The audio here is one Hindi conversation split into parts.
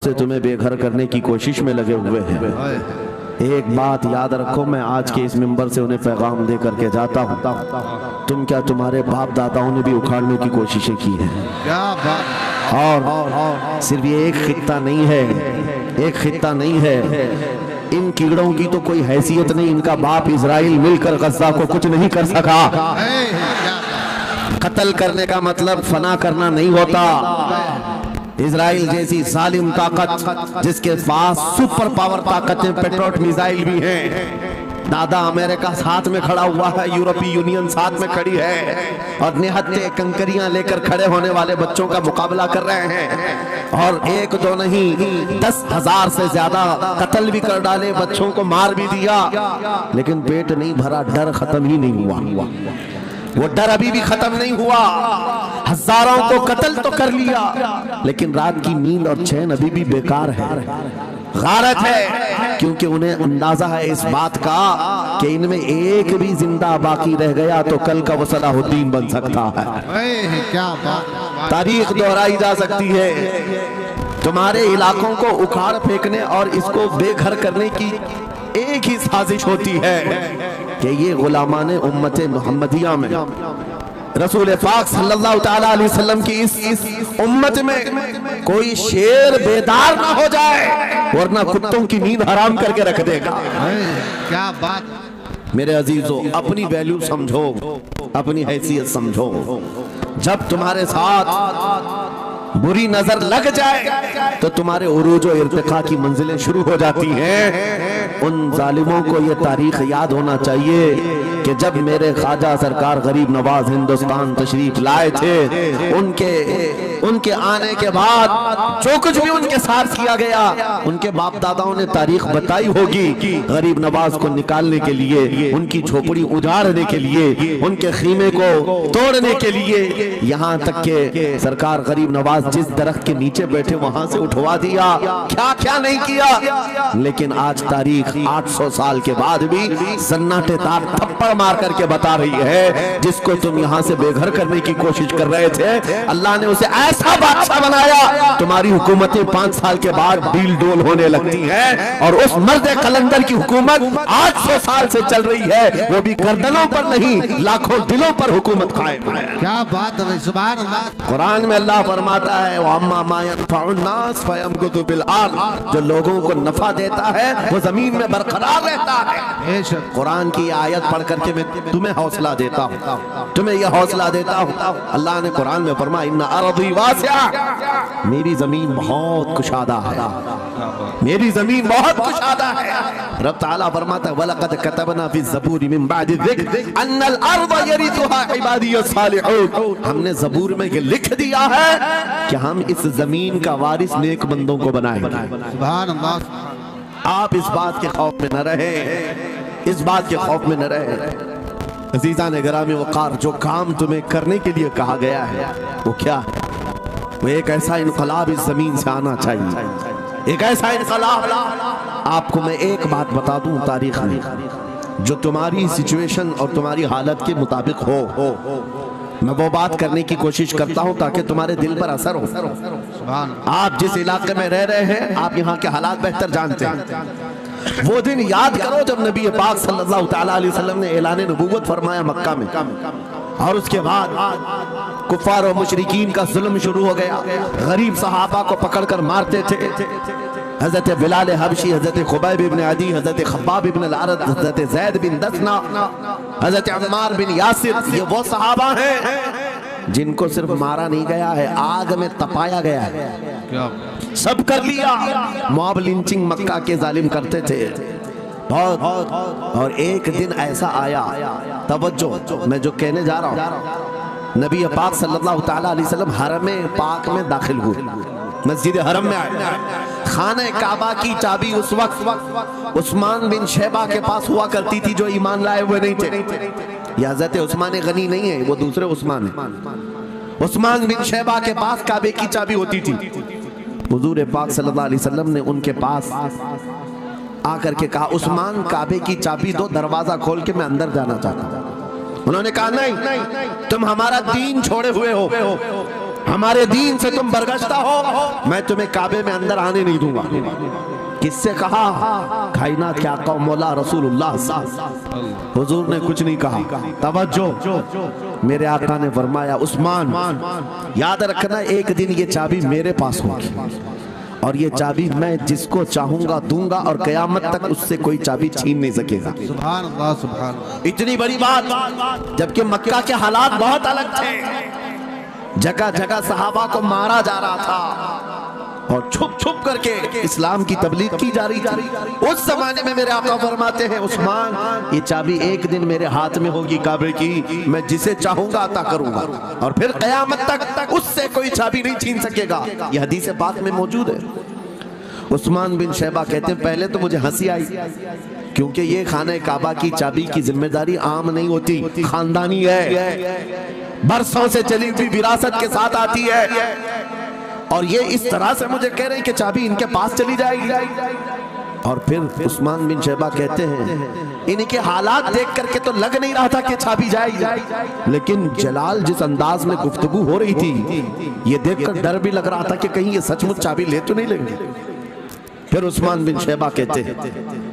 से तुम्हें बेघर करने की कोशिश में लगे हुए हैं। एक बात याद रखो, मैं आज के इस मिंबर से उन्हें पैगाम दे करके जाता हूँ, तुम क्या तुम्हारे बाप दादाओं ने भी उखाड़ने की कोशिशें की हैं। और सिर्फ ये एक खित्ता नहीं है, एक खित्ता नहीं है, इन कीड़ों की तो कोई हैसियत नहीं। इनका बाप इजराइल मिलकर गज़ा को कुछ नहीं कर सका। कत्ल करने का मतलब फना करना नहीं होता। इजराइल जैसी जालिम ताकत जिसके पास सुपर पावर ताकतें, पेट्रोट मिसाइल भी हैं। दादा अमेरिका साथ में खड़ा हुआ है, यूरोपीय यूनियन साथ में खड़ी है और निहत्ते कंकरियां लेकर खड़े होने वाले बच्चों का मुकाबला कर रहे हैं। और एक दो नहीं 10,000 से ज्यादा कत्ल भी कर डाले, बच्चों को मार भी दिया, लेकिन पेट नहीं भरा, डर खत्म ही नहीं हुआ। वो डर अभी भी खत्म नहीं हुआ। हजारों को कत्ल तो कर लिया, लेकिन रात की नींद और चैन अभी भी बेकार है, गारत है, क्योंकि उन्हें अंदाजा है इस बात का कि इनमें एक भी जिंदा बाकी रह गया तो कल का वो सलाहुद्दीन बन सकता है। क्या बात, तारीख दोहराई जा सकती है। तुम्हारे इलाकों को उखाड़ फेंकने और इसको बेघर करने की एक ही साजिश होती है कि ये गुलामाने उम्मत मुहम्मदिया में रसूल पाक सल्लल्लाहु तआला अलैहि वसल्लम की इस उम्मत में कोई शेर बेदार ना हो जाए, वरना कुत्तों की नींद हराम करके रख देगा। क्या बात। मेरे अजीजों, अपनी वैल्यू समझो, अपनी हैसियत समझो। जब तुम्हारे साथ बुरी नजर लग जाए तो तुम्हारे उरूज और इर्तिका की मंजिलें शुरू हो जाती हैं। उन जालिमों को ये तारीख याद होना चाहिए कि जब मेरे ख्वाजा सरकार गरीब नवाज हिंदुस्तान तशरीफ लाए थे, उनके आने के बाद जो कुछ भी उनके साथ किया गया, उनके बाप दादाओं ने तारीख बताई होगी। गरीब नवाज को निकालने के लिए, उनकी झोपड़ी उजाड़ने के लिए, उनके खीमे को तोड़ने के लिए, यहाँ तक के सरकार गरीब नवाज जिस दरख्त के नीचे बैठे वहां से उठवा दिया, क्या क्या नहीं किया। लेकिन आज तारीख 800 साल के बाद भी सन्नाटेदार थप्पड़ मार करके बता रही है, जिसको तुम यहाँ से बेघर करने की कोशिश कर रहे थे, अल्लाह ने उसे ऐसा बादशाह बनाया। तुम्हारी हुकूमतें 5 साल के बाद डील डोल होने लगती हैं, और उस मर्द कलंदर की हुकूमत 800 साल से चल रही है, वो भी गर्दनों पर नहीं, लाखों दिलों पर हुकूमत कायम है। क्या बात है, सुभान अल्लाह। कुरान में अल्लाह फरमाता है, जो लोगों को नफा देता है वो जमीन में बरकरार रहता है। कुरान की आयत पढ़ करके मैं तुम्हें हौसला देता हूँ, तुम्हें यह हौसला देता हूँ। अल्लाह ने कुरान में फरमाया, इन्ना अर्दी वासिया, मेरी जमीन बहुत कुशादा है, मेरी जमीन बहुत कुशादा है। रब ताला फरमाता है, वलक़द कतबना फी ज़बूर मिन बादि ज़िक्र अन्नल अर्द यरिथुहा इबादियस सालिहून। हमने जबूर में ये लिख दिया है कि हम इस जमीन का वारिस नेक बंदों को बनाएंगे। सुभान अल्लाह। आप इस बात के खौफ में न रहे, इस बात के खौफ में न रहे। अजीज़ा ने गिरामी वक़ार, जो काम तुम्हें करने के लिए कहा गया है वो क्या है? वो एक ऐसा इनकलाब इस जमीन से आना चाहिए, एक ऐसा इनकलाब। आपको मैं एक बात बता दूं, तारीख में जो तुम्हारी सिचुएशन और तुम्हारी हालत के मुताबिक हो, मैं वो बात करने की कोशिश करता हूं ताकि तुम्हारे दिल पर असर हो। आप जिस इलाके में रह रहे हैं, आप यहाँ के हालात बेहतर जानते हैं। वो दिन याद करो जब नबी पाक सल्लल्लाहु तआला अलैहि वसल्लम ने ऐलान नबूवत फरमाया मक्का में, और उसके बाद कुफार और मुशरिकीन का जुल्म शुरू हो गया। गरीब सहाबा को पकड़कर मारते थे। हजरत बिलाल हबशी, हजरत खुबैब इब्न अदी, हजरत खब्बाब इब्न अल-अरद, हजरत ज़ैद बिन दसना, हजरत अम्मार बिन यासिर, ये वो सहाबा हैं जिनको सिर्फ मारा नहीं गया है, आग में तपाया गया है। सब कर लिया। मॉब लिंचिंग मक्का के जालिम करते थे बहुत। और एक दिन ऐसा आया, तवज्जो, मैं जो कहने जा रहा हूँ, नबी पाक सल्लल्लाहु तआला अलैहि वसल्लम हरम पाक में दाखिल हुए, मस्जिद हरम में आए। खाने काबा की चाबी उस वक्त उस्मान बिन शैबा के पास हुआ करती थी, जो ईमान लाए हुए नहीं थे। ये हज़रत उस्मान गनी नहीं है, वो दूसरे उस्मान है। उस्मान बिन शैबा के पास काबे की चाबी होती थी। हुजूर पाक सल्लल्लाहु अलैहि वसल्लम ने उनके पास आकर के कहा, उस्मान काबे की चाबी दो, दरवाजा खोल के मैं अंदर जाना चाहता हूँ। उन्होंने कहा, नहीं, तुम हमारा दीन छोड़े हुए हो, हमारे दीन से तुम बरगश्ता हो, मैं तुम्हें काबे में अंदर आने नहीं दूंगा। किससे कहा? कायनात के आका मौला रसूलुल्लाह। हुजूर ने कुछ नहीं कहा। तवज्जो, मेरे आका ने फरमाया उस्मान याद रखना, एक दिन ये चाबी मेरे पास होगी और ये चाबी मैं जिसको चाहूंगा दूंगा और कयामत तक उससे कोई चाबी छीन नहीं सकेगा। सुभान अल्लाह, सुभान अल्लाह। इतनी बड़ी बात, जबकि मक्का के हालात बहुत अलग थे। जगह जगह सहाबा को मारा जा रहा था और छुप छुप करके इस्लाम की तबलीग की जा रही थी। उस जमाने में मेरे आका फरमाते हैं उस्मान, ये चाबी एक दिन मेरे हाथ में होगी काबे की, मैं जिसे चाहूंगा अता करूंगा और फिर कयामत तक उससे कोई चाबी नहीं छीन सकेगा। यह हदीस पाक में मौजूद है। उस्मान बिन शैबा कहते हैं पहले तो मुझे हंसी आई, क्योंकि ये खाने काबा की चाबी की जिम्मेदारी आम नहीं होती, खानदानी है, बरसों से चली हुई विरासत के साथ आती है। और ये इस तरह से मुझे कह रहे हैं कि चाबी इनके पास चली जाएगी। और फिर उस्मान बिन शैबा कहते हैं इनके हालात देख करके तो लग नहीं रहा था कि चाबी जाएगी, लेकिन जलाल जिस अंदाज में गुफ्तगू हो रही थी, ये देखकर डर भी लग रहा था कि कहीं ये सचमुच चाबी ले तो नहीं लेंगे। फिर उस्मान बिन शैबा कहते हैं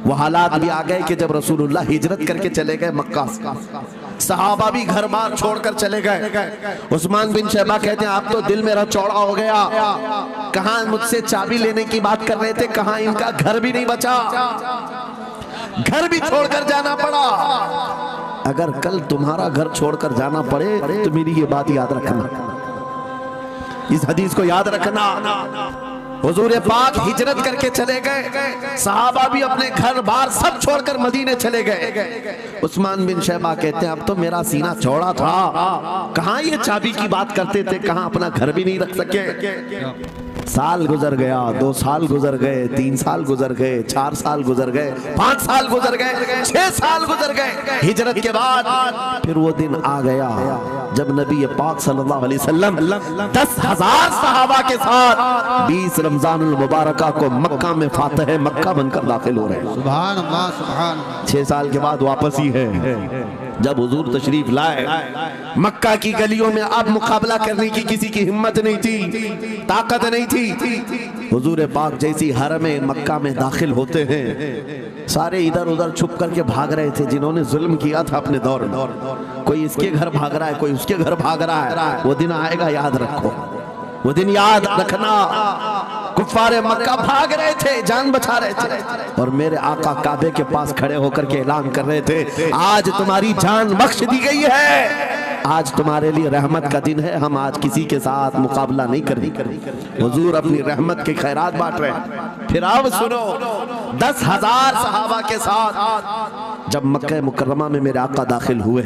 वो हालात भी आ गए कि जब रसूलुल्लाह हिजरत करके चले गए मक्का, सहाबा भी घर बार छोड़कर चले गए। उस्मान बिन शैबा कहते हैं आप तो दिल मेरा चौड़ा हो गया, कहां मुझसे चाबी लेने की बात कर रहे थे, कहां इनका घर भी नहीं बचा, घर भी छोड़कर जाना पड़ा। अगर कल तुम्हारा घर छोड़कर जाना पड़े तो मेरी ये बात याद रखना, इस हदीस को याद रखना। हुजूर पाक हिजरत करके चले गए, सहाबा भी अपने घर बार सब छोड़कर मदीने चले गए। उस्मान बिन शैबा कहते हैं अब तो मेरा सीना चौड़ा था, कहां ये चाबी की बात करते थे, कहां अपना घर भी नहीं रख सके। साल गुजर गया, 2 साल गुजर गए, 3 साल गुजर गए, 4 साल गुजर गए, 5 साल गुजर गए, 6 साल गुजर गए। हिजरत के बाद फिर वो दिन आ गया जब नबी पाक सल्लल्लाहु अलैहि वसल्लम 10,000 सहाबा के साथ 20 रमजानुल मुबारका को मक्का में फातह मक्का बनकर दाखिल हो रहे हैं। सुभान अल्लाह, सुभान अल्लाह। 6 साल के बाद वापस ही है। जब हुजूर तशरीफ लाए, मक्का की गलियों में अब मुकाबला करने की किसी की हिम्मत नहीं थी, ताकत नहीं थी। हुजूर पाक जैसी हरम मक्का में दाखिल होते हैं, सारे इधर उधर छुप करके भाग रहे थे जिन्होंने जुल्म किया था अपने दौर में। कोई इसके घर भाग रहा है, कोई उसके घर भाग रहा है। वो दिन आएगा, याद रखो, वो दिन याद रखना। कुफ्फारे मक्का भाग रहे थे, जान बचा रहे थे, और मेरे आका काबे के पास खड़े होकर के ऐलान कर रहे थे आज तुम्हारी जान बख्श दी गई है, आज तुम्हारे लिए रहमत का दिन है, हम आज किसी के साथ मुकाबला नहीं करेंगे। हुजूर अपनी रहमत के खैरात बांट रहे हैं। फिर अब सुनो, 10,000 सहाबा के साथ जब मक्का मुकर्रमा में मेरे आका दाखिल हुए,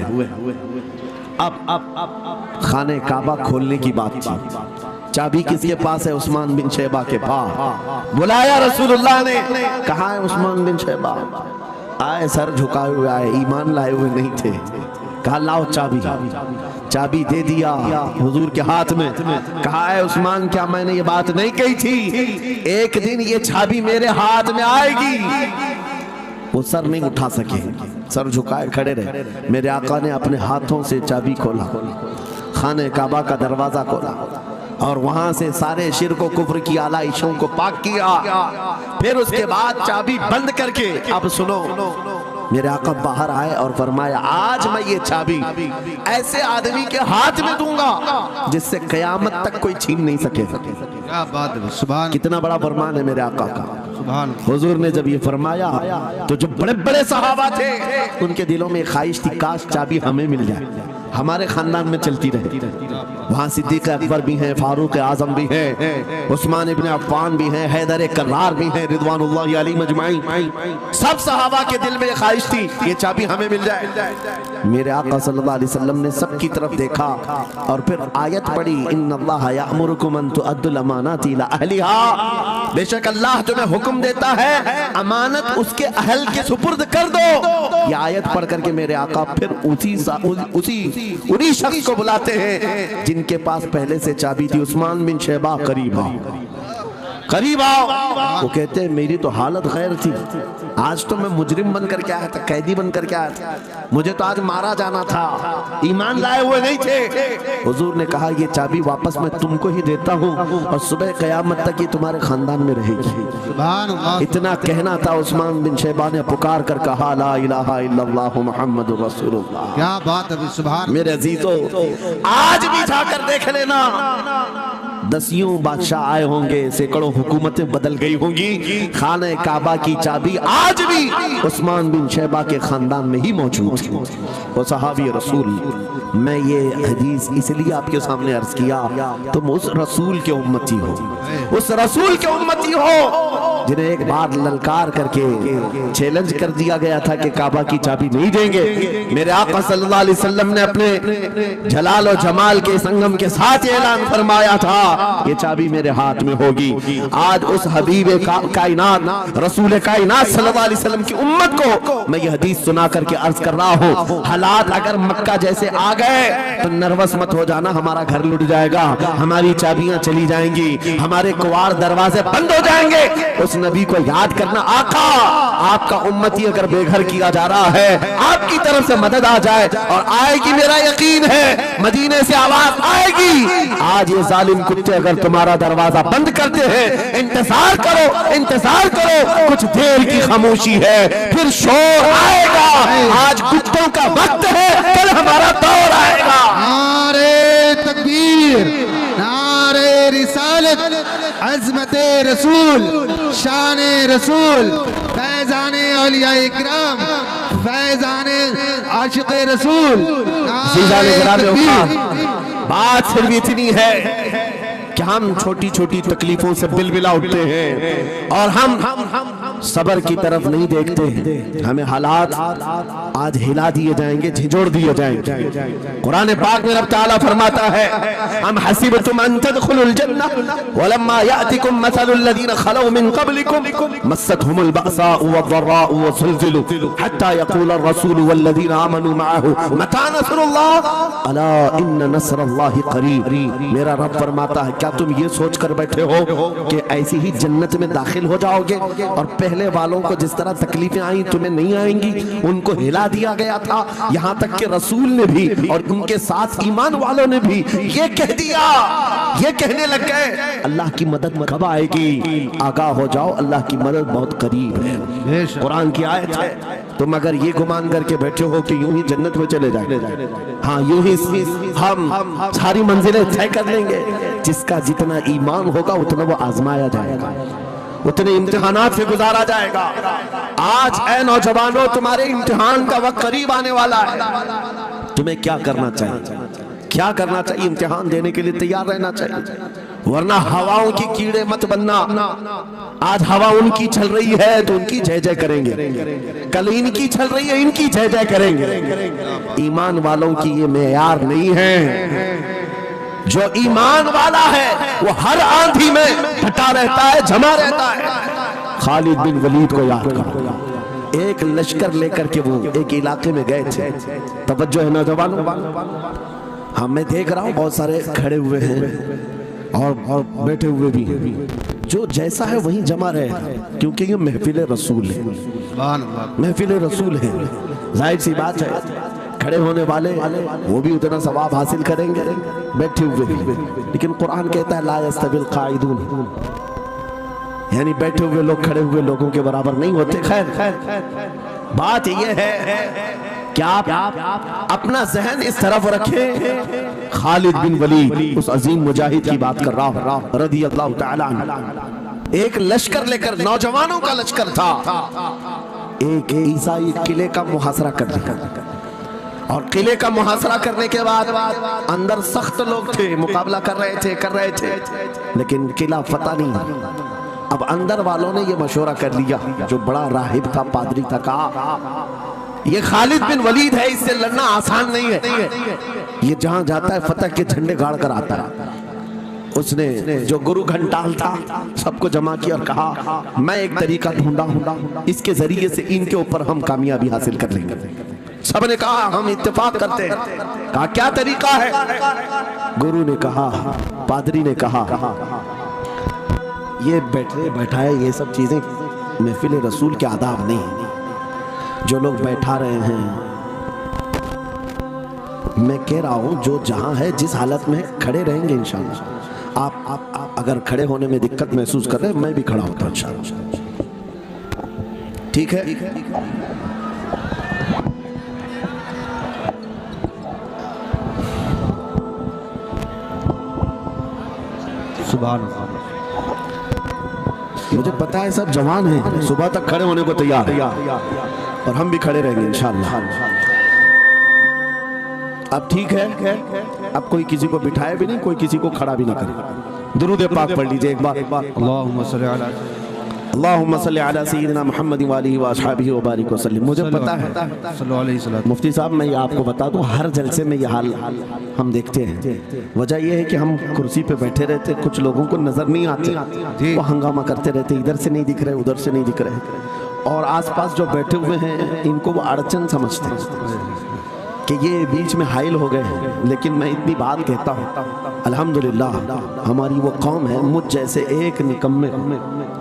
अब खाने काबा खोलने की बात थी। चाबी किसके पास है? उस्मान बिन शैबा के पास। बुलाया रसूलुल्लाह ने, कहा है उस्मान बिन शैबा? आए, सर झुकाए हुए आए, ईमान लाए हुए नहीं थे। कहा लाओ चाबी। चाबी दे दिया हुजूर के हाथ में। कहा है उस्मान, क्या मैंने ये बात नहीं कही थी, एक दिन ये चाबी मेरे हाथ में आएगी? वो सर नहीं उठा सके, सर झुकाए खड़े रहे। मेरे आका ने अपने हाथों से चाबी खोला, खाने काबा का दरवाजा खोला और वहां से सारे शिर्क व कुफ्र की आलाइशों को पाक किया। फिर उसके बाद चाबी बंद करके अब सुनो, मेरे आका बाहर आए और फरमाया आज मैं ये चाबी ऐसे आदमी के हाथ में दूंगा जिससे कयामत तक कोई छीन नहीं सके। क्या बात है, सुभान। कितना बड़ा फरमान है मेरे आका का। सुभान। हुजूर ने जब ये फरमाया तो जो बड़े बड़े सहाबा थे उनके दिलों में ख्वाहिश थी काश चाबी हमें मिल जाए, हमारे खानदान में चलती रहे। वहाँ सिद्दीक अकबर भी हैं, फारूक आजम भी हैं, उस्मान इब्न अफ़्फ़ान भी हैं, हैदर कर्रार भी हैं, रिदवानुल्लाहि अलैहिम अजमाइन। सब सहाबा के दिल में ख्वाहिश थी ये चाबी हमें मिल जाए। मेरे आका सल्लल्लाहु अलैहि वसल्लम ने सबकी तरफ देखा और फिर आयत पढ़ी, इन्नल्लाह यअमुरुकुम अन तुअद्दुल अमानाति इला अहलिहा, बेशक अल्लाह तुम्हें हुक्म देता है अमानत उसके अहल के सुपुर्द कर दो। ये आयत पढ़ करके मेरे आका फिर उन्हीं शख्स को बुलाते हैं जिनके पास पहले से चाबी थी, उस्मान बिन शैबा करीबा। करीब आओ। वो कहते हैं मेरी तो हालत खैर थी, आज तो मैं मुजरिम बन करके आया था, कैदी बन करके आया था, मुझे तो आज मारा जाना था, ईमान लाए हुए नहीं थे। हुजूर ने कहा ये चाबी वापस मैं तुमको ही देता हूँ और सुबह क़यामत तक ये तुम्हारे खानदान में रहेगी। सुभान अल्लाह। इतना कहना था, उस्मान बिन शैबा ने पुकार कर कहा ला इलाहा इल्लल्लाह मुहम्मदुर रसूलुल्लाह। क्या बात है सुभान। मेरे अजीजों, आज भी जाकर देख लेना, दसियों बादशाह आए होंगे, सैकड़ों हुकूमतें बदल गई होंगी, खाने काबा की चाबी आज भी उस्मान बिन शैबा के खानदान में ही मौजूद थी। वो सहाबी रसूल, मैं ये हदीस इसलिए आपके सामने अर्ज किया, तुम उस रसूल के उम्मती हो, उस रसूल के उम्मती हो जिन्हें एक बार ललकार करके चैलेंज कर दिया गया था कि काबा की चाबी नहीं देंगे। मेरे आका सल्लल्लाहु अलैहि वसल्लम ने अपने जलाल और जमाल के संगम के साथ ऐलान फरमाया था ये चाबी मेरे हाथ में होगी। आज उस हबीब कायनात रसूल कायनात सल्लल्लाहु अलैहि वसल्लम की उम्मत को मैं ये हदीस सुना करके अर्ज कर रहा हूँ, हालात अगर मक्का जैसे आ गए तो नर्वस मत हो जाना, हमारा घर लुट जाएगा, हमारी चाबियां चली जाएंगी, हमारे कुवार दरवाजे बंद हो जाएंगे। उस नबी को याद करना, आका आपका उम्मती अगर बेघर किया जा रहा है, आपकी तरफ से मदद आ जाए और आएगी, मेरा यकीन है मदीने से आवाज आएगी। आज ये जालिम कुत्ते अगर तुम्हारा दरवाजा बंद करते हैं, इंतजार करो, इंतजार करो, कुछ देर की खामोशी है, फिर शोर आएगा। आज कुत्तों का वक्त है, कल हमारा दौर आएगा। नारे तकबीर, नारे रिसालत, अज़मते रसूल, शाने रसूल, फैज़ाने औलिया इकराम, फैज़ाने आशिक़े रसूल। बात सिर्फ इतनी है कि हम छोटी छोटी तकलीफों से बिलबिला उठते हैं और हम सबर की तरफ नहीं देखते हैं। हमें हालात आज हिला दिए जाएंगे, झिझोड़ दिए जाएंगे। कुरान पाक में रब ताला फरमाता है, हम हसीबतुम अन तदखुलुल जन्नह वलम्मा यातिकुम मसलुल लदीना खलौ मिन क़ब्लिकुम मस्सतहुमुल बअसाउ वद्दर्राउ वज़ुलज़िलू हत्ता यक़ूलर रसूलु वल्लदीना आमनू मअहू मता नस्रुल्लाह अला इन्न नस्रल्लाहि क़रीब। मेरा रब फरमाता है, क्या तुम ये सोच कर बैठे हो कि ऐसी ही जन्नत में दाखिल हो जाओगे और पहले वालों को जिस तरह तकलीफें आई तुम्हें नहीं आएंगी? उनको हिला दिया गया था, यहाँ तक कि रसूल ने भी और उनके साथ ईमान वालों ने भी ये कह दिया, ये कहने लग गए अल्लाह की मदद कब आएगी? आगाह हो जाओ, अल्लाह की मदद बहुत करीब है। कुरान की आयत है। तुम अगर ये गुमान करके बैठे हो कि यूं ही जन्नत में चले जाए, हाँ यूं ही हम सारी मंजिलें तय कर लेंगे, जिसका जितना ईमान होगा उतना वो आजमाया जाएगा, उतने इम्तिहानात से गुजारा जाएगा। आज ऐ नौजवानों, तुम्हारे इम्तिहान का वक्त करीब आने वाला है। तुम्हें क्या करना चाहिए? क्या करना चाहिए? इम्तिहान देने के लिए तैयार रहना चाहिए, वरना हवाओं की कीड़े मत बनना। आज हवा उनकी चल रही है तो उनकी जय जय करेंगे, कल इनकी चल रही है इनकी जय जय करेंगे। ईमान वालों की ये मेयार नहीं है। जो ईमान वाला है वो हर आंधी में डटा रहता है, जमा रहता है। खालिद बिन वलीद को याद करो, एक लश्कर लेकर के वो एक इलाके में गए थे। तवज्जो है नौजवानों, हाँ मैं देख रहा हूँ बहुत सारे खड़े हुए हैं और बैठे हुए भी हैं, जो जैसा है वहीं जमा रहे, क्योंकि ये महफिल रसूल है, महफिल रसूल है। जाहिर सी बात है, खड़े होने वाले वो भी उतना सवाब हासिल करेंगे, बैठे हुए भी। लेकिन कुरान कहता है ला यस्तविल काइदून, यानी बैठे हुए लोग खड़े हुए लोगों के बराबर नहीं होते। खैर बात ये है कि आप अपना जहन इस तरफ रखें। खालिद बिन वलीद उस अजीम मुजाहिद की बात कर रहा हूं रज़ी अल्लाह तआला अन्हु। एक लश्कर लेकर, नौजवानों का लश्कर था, एक ईसाई किले का मुहासरा कर दिया और किले का मुहासरा करने के बाद अंदर सख्त लोग थे, मुकाबला कर रहे थे, लेकिन किला फतह नहीं। अब अंदर वालों ने ये मशवरा कर लिया, जो बड़ा राहिब था, पादरी था, कहा ये खालिद बिन वलीद है, इससे लड़ना आसान नहीं है, ये जहां जाता है फतह के झंडे गाड़ कर आता है। उसने जो गुरु घंटाल था सबको जमा किया और कहा मैं एक तरीका ढूंढा हूं, इसके जरिए से इनके ऊपर हम कामयाबी हासिल कर लेंगे। सबने कहा हम इत्तेफाक करते हैं। कहा क्या तरीका है? गुरु ने कहा, पादरी ने कहा ये बैठाए ये सब चीज़ें महफिल रसूल के आदाब नहीं है। जो लोग बैठा रहे हैं, मैं कह रहा हूं जो जहां है जिस हालत में है, खड़े रहेंगे इंशाअल्लाह। आप अगर खड़े होने में दिक्कत महसूस कर रहे हैं, मैं भी खड़ा होता हूं इंशाअल्लाह। ठीक है? सुभान अल्लाह। मुझे पता है सब जवान हैं, सुबह तक खड़े होने को तैयार है और हम भी खड़े रहेंगे इंशाअल्लाह। अब ठीक है, अब कोई किसी को बिठाए भी नहीं, कोई किसी को खड़ा भी ना करे। दुरूद पाक पढ़ लीजिए एक बार। अल्लाहुम्मा सल्ली अला अल्लाहुम्मा सल्ली अला सय्यिदिना मुहम्मद व आलिहि व अस्हाबिहि व बारिक वसल्लम। मुझे पता है सल्लल्लाहु अलैहि वसल्लम। मुफ्ती साहब, मैं ये आपको बता दूं, हर जलसे में ये हाल हम देखते हैं। वजह यह है कि हम कुर्सी पे बैठे रहते, कुछ लोगों को नजर नहीं आते, वो हंगामा करते रहते, इधर से नहीं दिख रहे, उधर से नहीं दिख रहे, और आसपास जो बैठे हुए हैं इनको वो अड़चन समझते हैं कि ये बीच में हाइल हो गए हैं। लेकिन मैं इतनी बात कहता हूँ, अल्हम्दुलिल्लाह हमारी वो कौम है, मुझ जैसे एक निकम्मे,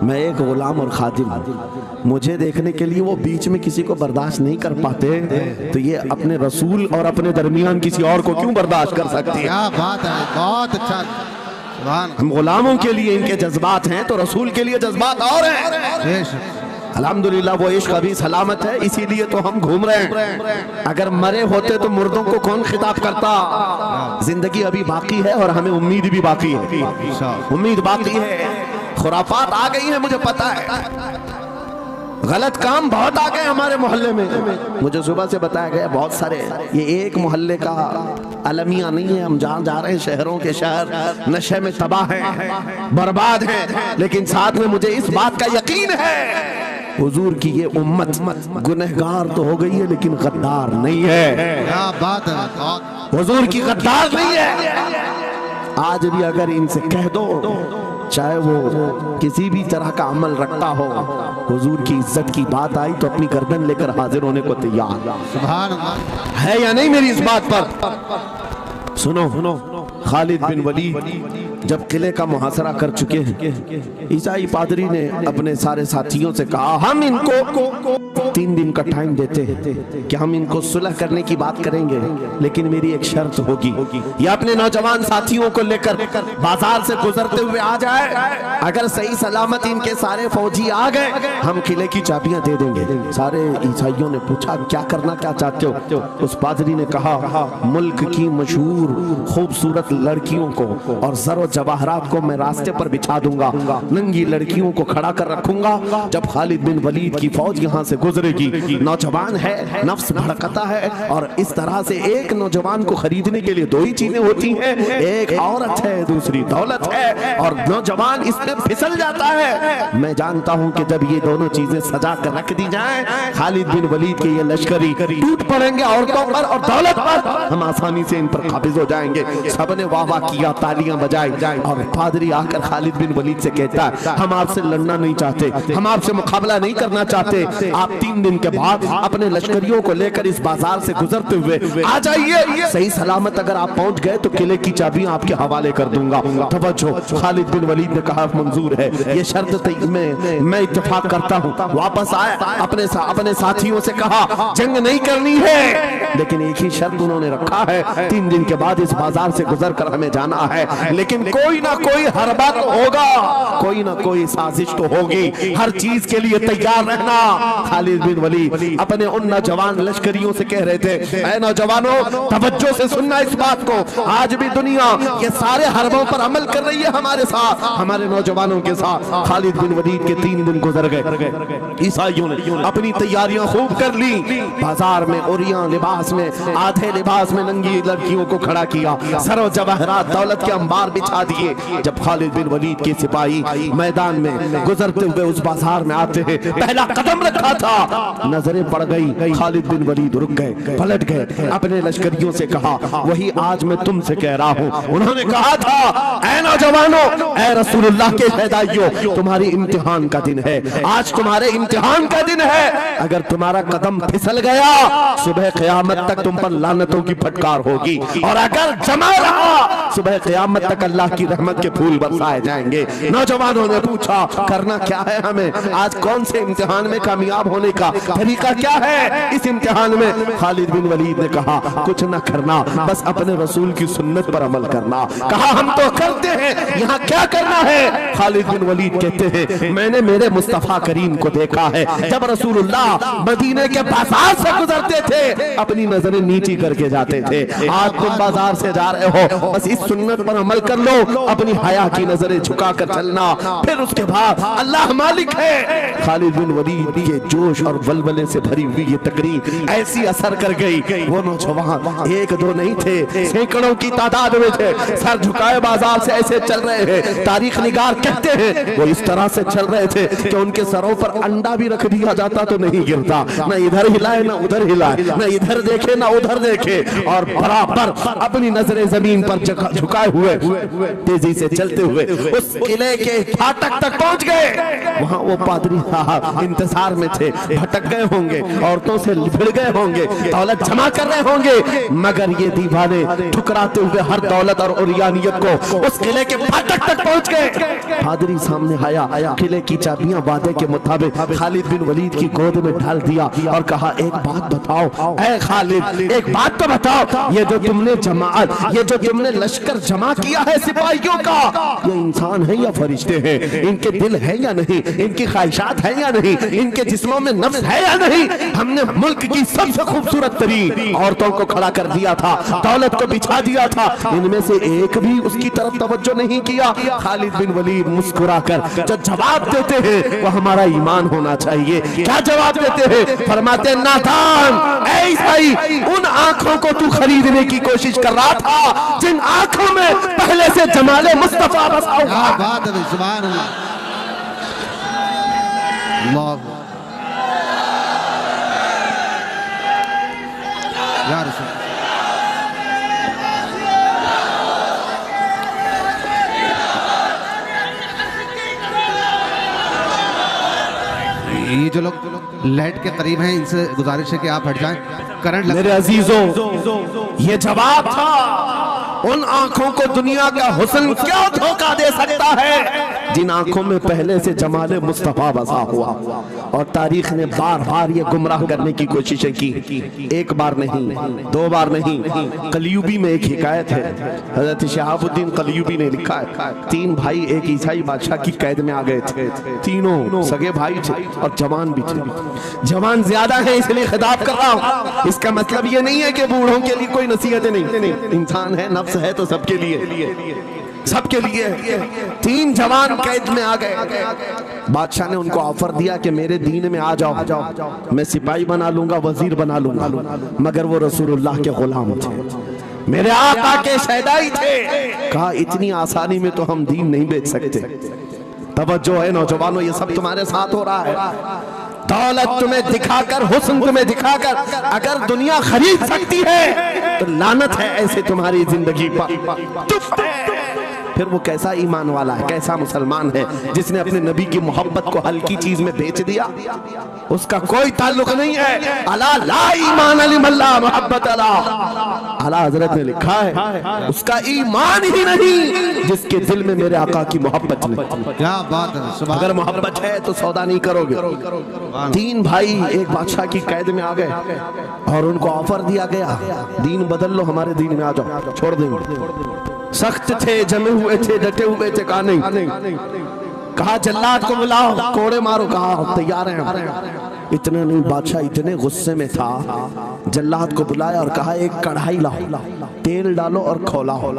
मैं एक गुलाम और खादिम, मुझे देखने के लिए वो बीच में किसी को बर्दाश्त नहीं कर पाते, तो ये अपने रसूल और अपने दरमियान किसी और को क्यों बर्दाश्त कर सकती है? क्या बात है, बहुत अच्छा। हम गुलामों के लिए इनके जज्बात हैं, तो रसूल के लिए जज्बात और हैं। अल्हम्दुलिल्लाह वो इश्क अभी सलामत है, इसीलिए तो हम घूम रहे हैं। अगर मरे होते तो मुर्दों को कौन खिताब करता? जिंदगी अभी बाकी है और हमें उम्मीद भी बाकी है, उम्मीद बाकी है। खुराफात आ गई है, मुझे पता है, गलत काम बहुत आ गए हमारे मोहल्ले में। मुझे सुबह से बताया गया बहुत सारे, ये एक मोहल्ले का अलमिया नहीं है, हम जहाँ जा रहे हैं शहरों के शहर नशे में तबाह हैं, बर्बाद हैं, लेकिन साथ में मुझे इस बात का यकीन है हुजूर की ये उम्मत गुनहगार तो हो गई है लेकिन गद्दार नहीं है। क्या बात है, हुजूर की गद्दार नहीं है। आज भी अगर इनसे कह दो, चाहे वो किसी भी तरह का अमल रखता हो, हुजूर की इज्जत की बात आई तो अपनी गर्दन लेकर हाजिर होने को तैयार। सुभान अल्लाह। है या नहीं मेरी इस बात पर? सुनो, खालिद बिन वलीद जब किले का मुहासरा कर चुके हैं, ईसाई पादरी ने अपने सारे साथियों से कहा, हम इनको 3 दिन का टाइम देते हैं कि हम इनको सुलह करने की बात करेंगे, लेकिन मेरी एक शर्त होगी, ये अपने नौजवान साथियों को लेकर बाजार से गुजरते हुए आ जाए, अगर सही सलामत इनके सारे फौजी आ गए, हम किले की चाबियां दे देंगे। सारे ईसाइयों ने पूछा, क्या करना क्या चाहते हो? उस पादरी ने कहा, मुल्क की मशहूर खूबसूरत लड़कियों को और जरो जवाहरात को मैं रास्ते पर बिछा दूंगा, नंगी लड़कियों को खड़ा कर रखूंगा, जब खालिद बिन वलीद की फौज यहाँ से गुजरेगी, नौजवान है, नफ्स भड़कता है, और इस तरह से एक नौजवान को खरीदने के लिए 2 ही चीजें होती हैं, एक औरत है, दूसरी दौलत है, और नौजवान इसमें फिसल जाता है। मैं जानता हूं कि जब ये दोनों चीजें सजा कर रख दी जाएं, खालिद बिन वलीद के ये लश्करी टूट पड़ेंगे औरतों पर और दौलत पर, हम आसानी से इन पर काबिज हो जाएंगे। सबने वाह वाह किया, तालियां बजाई, और पादरी आकर खालिद बिन वलीद से कहता है, हम आपसे लड़ना नहीं चाहते, हम आपसे मुकाबला नहीं करना चाहते, आप 3 दिन के बाद अपने लश्करियों को लेकर इस बाजार से गुजरते हुए आ जाइए, सही सलामत अगर आप पहुंच गए तो किले की चाबियां आपके हवाले कर दूंगा। तवज्जो, खालिद बिन वलीद ने कहा, मंजूर है, ये शर्त मैं इत्तेफाक करता हूं। वापस आए, अपने साथियों से कहा, जंग नहीं करनी है, लेकिन एक ही शर्त उन्होंने रखा है, 3 दिन के बाद इस बाजार से गुजर कर हमें जाना है, लेकिन कोई ना कोई हरबा तो होगा, कोई ना कोई साजिश तो होगी, हर चीज के लिए तैयार रहना। खालिद बिन वलीद अपने उन नौजवान लश्करियों से कह रहे थे, ऐ नौजवानों, तवज्जो से सुनना इस बात को, आज भी दुनिया ये सारे हरबों पर अमल कर रही है हमारे साथ, हमारे नौजवानों के साथ। खालिद बिन वलीद के 3 दिन गुजर गए, ईसाइयों ने अपनी तैयारियां खूब कर ली, बाजार में ओरियां लिबास में, आधे लिबास में नंगी लड़कियों को खड़ा किया, सरो जवाहरात दौलत के अंबार बिछा दिए। जब खालिद बिन वलीद के सिपाही मैदान में गुजरते हुए उस बाजार में आते हैं, पहला कदम रखा था, नजरें पड़ गई, खालिद बिन वलीद रुक गए, पलट गए, अपने लश्करियों से कहा, वही आज मैं तुमसे कह रहा हूं। उन्होंने कहा था, ऐ नौजवानों, ऐ रसूलुल्लाह के शहदाइयों, तुम्हारी इम्तिहान का दिन है, आज तुम्हारे इम्तिहान का दिन है, अगर तुम्हारा कदम फिसल गया, सुबह क़यामत तक तुम पर लानतों की फटकार होगी, और अगर जमा रहा, सुबह क़यामत तक अल्लाह की रहमत के फूल बरसाए जाएंगे। नौजवानों ने पूछा करना क्या है हमें, आज कौन से इम्तिहान में कामयाब होने का तरीका क्या है इस इम्तिहान में। खालिद बिन वलीद ने कहा कुछ न करना, बस अपने रसूल की सुन्नत पर अमल करना। कहा हम तो करते हैं, यहाँ क्या करना है। खालिद बिन वलीद कहते हैं मैंने मेरे मुस्तफा करीम को देखा है, जब रसूलुल्लाह मदीने के बाजार से गुजरते थे अपनी नजरें नीची करके जाते थे। आज तुम बाजार से जा रहे हो, बस इस सुन्नत पर अमल कर लो, अपनी हया की नजरें झुकाकर चलना, फिर उसके बाद अल्लाह मालिक है। खालिद बिन वलीद के जोश और वलवले से भरी हुई ये तकरीर ऐसी असर कर गई, वो नौजवान एक दो नहीं थे, सैकड़ों की तादाद में थे, सर झुकाए बाजार से ऐसे चल रहे हैं। तारीख निगार कहते हैं वो इस तरह से चल रहे थे कि उनके सरों पर अंडा भी रख दिया जाता तो नहीं गिरता, न इधर हिलाए न उधर हिलाए, न इधर देखे न उधर देखे, और बराबर अपनी नजरें जमीन पर झुकाए हुए तेजी से चलते हुए उस किले के फाटक तक पहुंच गए। वहां वो पादरी साहब इंतजार में थे, भटक गए होंगे, औरतों से भिड़ गए होंगे, दौलत जमा कर रहे होंगे, मगर ये दीवाने ठुकराते हुए हर दौलत और उरियानियत को उस किले के फाटक तक पहुंच गए। पादरी सामने आया, किले की चाबियां वादे के मुताबिक खालिद बिन वलीद की गोद में डाल दिया और कहा एक बात बताओ ऐ खालिद, एक बात तो बताओ, ये जो तुमने जमात, ये जो तुमने लश्कर जमा किया है सिपाहियों का, ये इंसान है या फरिश्ते हैं, इनके दिल है या नहीं, इनकी ख्वाहिशात है या नहीं, इनके जिस्मों में नफ्स है या नहीं। हमने मुल्क की सबसे खूबसूरत तरीन औरतों को खड़ा कर दिया था, दौलत को बिछा दिया था, इनमें से एक भी उसकी तरफ तवज्जो नहीं किया। खालिद बिन वलीद मुस्कुराकर जो जवाब देते हैं वो हमारा ईमान होना चाहिए। क्या जवाब देते हैं? फरमाते नादान ऐ ईसाई, उन आंखों को तू खरीदने की कोशिश कर रहा था जिन आंखों में पहले से जमाले मुस्तफा बसा हुआ। बात है, सुभान अल्लाह, अल्लाह या रसूल। ये जो लोग लाइट के करीब हैं इनसे गुजारिश है कि आप हट जाएं, करंट मेरे अजीजों ये जवाब था उन आंखों को दुनिया का हुस्न क्या धोखा दे सकता है जिन आंखों में पहले से जमाले मुस्तफा बसा हुआ। और तारीख ने बार बार ये गुमराह करने की कोशिशें की, एक बार नहीं, दो बार नहीं। कलयुबी में एक हिकायत है, हजरत शहाबुद्दीन कलयुबी ने लिखा है, तीन भाई एक ईसाई बादशाह की कैद में आ गए थे, तीनों सगे भाई थे और जवान भी थे। जवान ज्यादा है इसलिए खिताब कर रहा हूँ, इसका मतलब ये नहीं है कि बूढ़ों के लिए कोई नसीहतें नहीं, इंसान है, नफ्स है तो सबके लिए, सबके लिए। तीन जवान कैद में आ गए, बादशाह ने उनको ऑफर दिया कि मेरे दीन में आ जाओ, मैं सिपाही बना लूंगा, वजीर बना लूंगा, मगर वो रसूलुल्लाह के गुलाम थे, मेरे आका के शहदाई थे। कहा इतनी आसानी में तो हम दीन नहीं बेच सकते। तवज्जो है नौजवानों, ये सब तुम्हारे साथ हो रहा है। दौलत तुम्हें दिखाकर, हुस्न तुम्हें दिखाकर अगर दुनिया खरीद सकती है तो लानत है ऐसे तुम्हारी जिंदगी पर। फिर वो कैसा ईमान वाला है, कैसा मुसलमान है जिसने अपने नबी की मोहब्बत को हल्की चीज में बेच दिया? उसका कोई ताल्लुक नहीं है। अला ला ईमान अलिमल्ला मोहब्बत अला, आला हजरत ने लिखा है उसका ईमान ही नहीं जिसके दिल में मेरे आका की मोहब्बत नहीं। क्या बात है, अगर मोहब्बत है तो सौदा नहीं करोगे। तीन भाई एक बादशाह की कैद में आ गए और उनको ऑफर दिया गया दीन बदल लो, हमारे दीन में आ जाओ, छोड़ देंगे। सख्त थे, जमे हुए थे, डटे हुए थे, कहा नहीं। कहा जल्लाद को बुलाओ, कोड़े मारो, कहा तैयार हैं। इतना नहीं, बादशाह इतने गुस्से में था, जल्लाद को बुलाया और कहा एक कढ़ाई लाओ, तेल डालो और खौलाओ।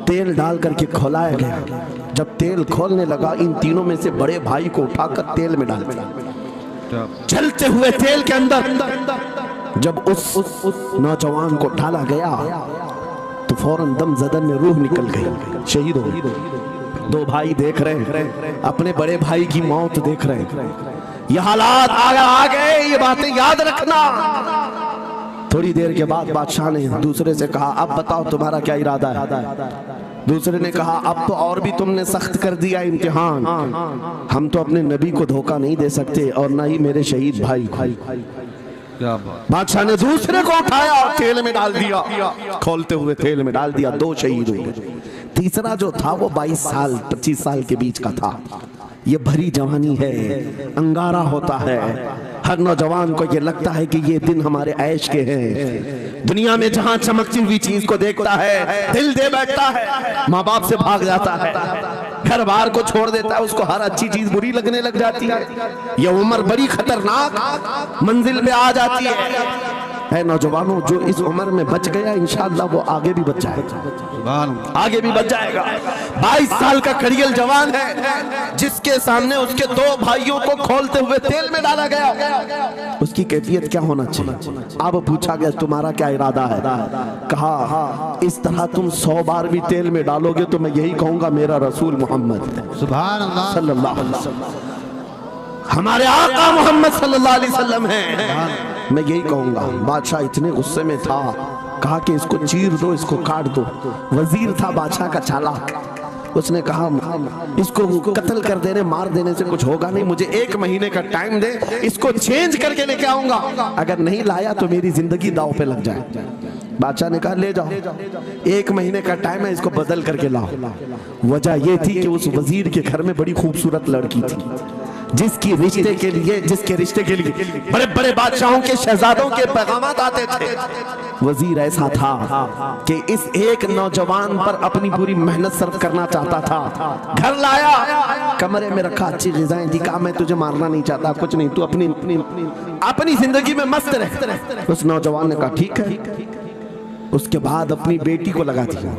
तेल डाल करके खौलाया गया। जब तेल खोलने लगा इन तीनों में से बड़े भाई को उठाकर तेल में डाल दिया। चलते हुए तेल के अंदर जब उस नौजवान को डाला गया तो फौरन दम ज़दन में रूह निकल गई, शहीद हो गई। दो भाई देख रहे हैं, अपने बड़े भाई की मौत देख रहे हैं। ये हालात आ गए, ये बातें याद रखना। थोड़ी देर के बाद बादशाह ने दूसरे से कहा अब बताओ तुम्हारा क्या इरादा है? दूसरे ने कहा अब तो और भी तुमने सख्त कर दिया इम्तिहान, हम तो अपने नबी को धोखा नहीं दे सकते और ना ही मेरे शहीद भाई। क्या बात। बादशाह ने दूसरे को उठाया और तेल में डाल दिया, खोलते हुए तेल में डाल दिया, 2 शहीद हो गए। तीसरा जो था वो 22 साल 25 साल के बीच का था। ये भरी जवानी है, अंगारा होता है। हर नौजवान को ये लगता है कि ये दिन हमारे ऐश के हैं। दुनिया में जहां चमकती हुई चीज को देखता है दिल दे बैठता है, माँ बाप से भाग जाता है, घर बार को छोड़ देता है, उसको हर अच्छी चीज बुरी लगने लग जाती है। ये उम्र बड़ी खतरनाक मंजिल पे आ जाती है नौजवानों, जो इस उम्र में बच गया इंशाअल्लाह वो आगे भी बच जाएगा, आगे भी बच जाएगा। 22 साल का खड़ियल जवान है जिसके सामने उसके 2 भाइयों को खोलते हुए तेल में डाला गया। उसकी कैफियत क्या होना चाहिए? अब पूछा गया तुम्हारा क्या इरादा है? कहा इस तरह तुम 100 बार भी तेल में डालोगे तो मैं यही कहूंगा मेरा रसूल मोहम्मद सुभान अल्लाह सल्लल्लाहु अलैहि वसल्लम, हमारे आका मोहम्मद सल्लल्लाहु अलैहि वसल्लम है, मैं यही कहूंगा। बादशाह इतने गुस्से में था, कहा कि इसको चीर दो, इसको काट दो। वजीर था बादशाह का चालाक, उसने कहा इसको कत्ल कर देने मार देने से कुछ होगा नहीं, मुझे 1 महीने का टाइम दे, इसको चेंज करके लेके आऊंगा, अगर नहीं लाया तो मेरी जिंदगी दांव पे लग जाए। बादशाह ने कहा ले जाओ, 1 महीने का टाइम है, इसको बदल करके लाओ। वजह यह थी कि उस वजीर के घर में बड़ी खूबसूरत लड़की थी जिसके रिश्ते के लिए बड़े बड़े बादशाहों के शहजादों के पैगामात आते थे। वजीर ऐसा था कि इस एक नौजवान पर अपनी पूरी मेहनत सर्व करना चाहता था। घर लाया, कमरे में रखा, अच्छी ग़िज़ाएं दी, कहा मैं तुझे मारना नहीं चाहता, कुछ नहीं, तू अपनी जिंदगी में मस्त रह। उस नौजवान ने कहा ठीक है। उसके बाद अपनी बेटी को लगा दिया,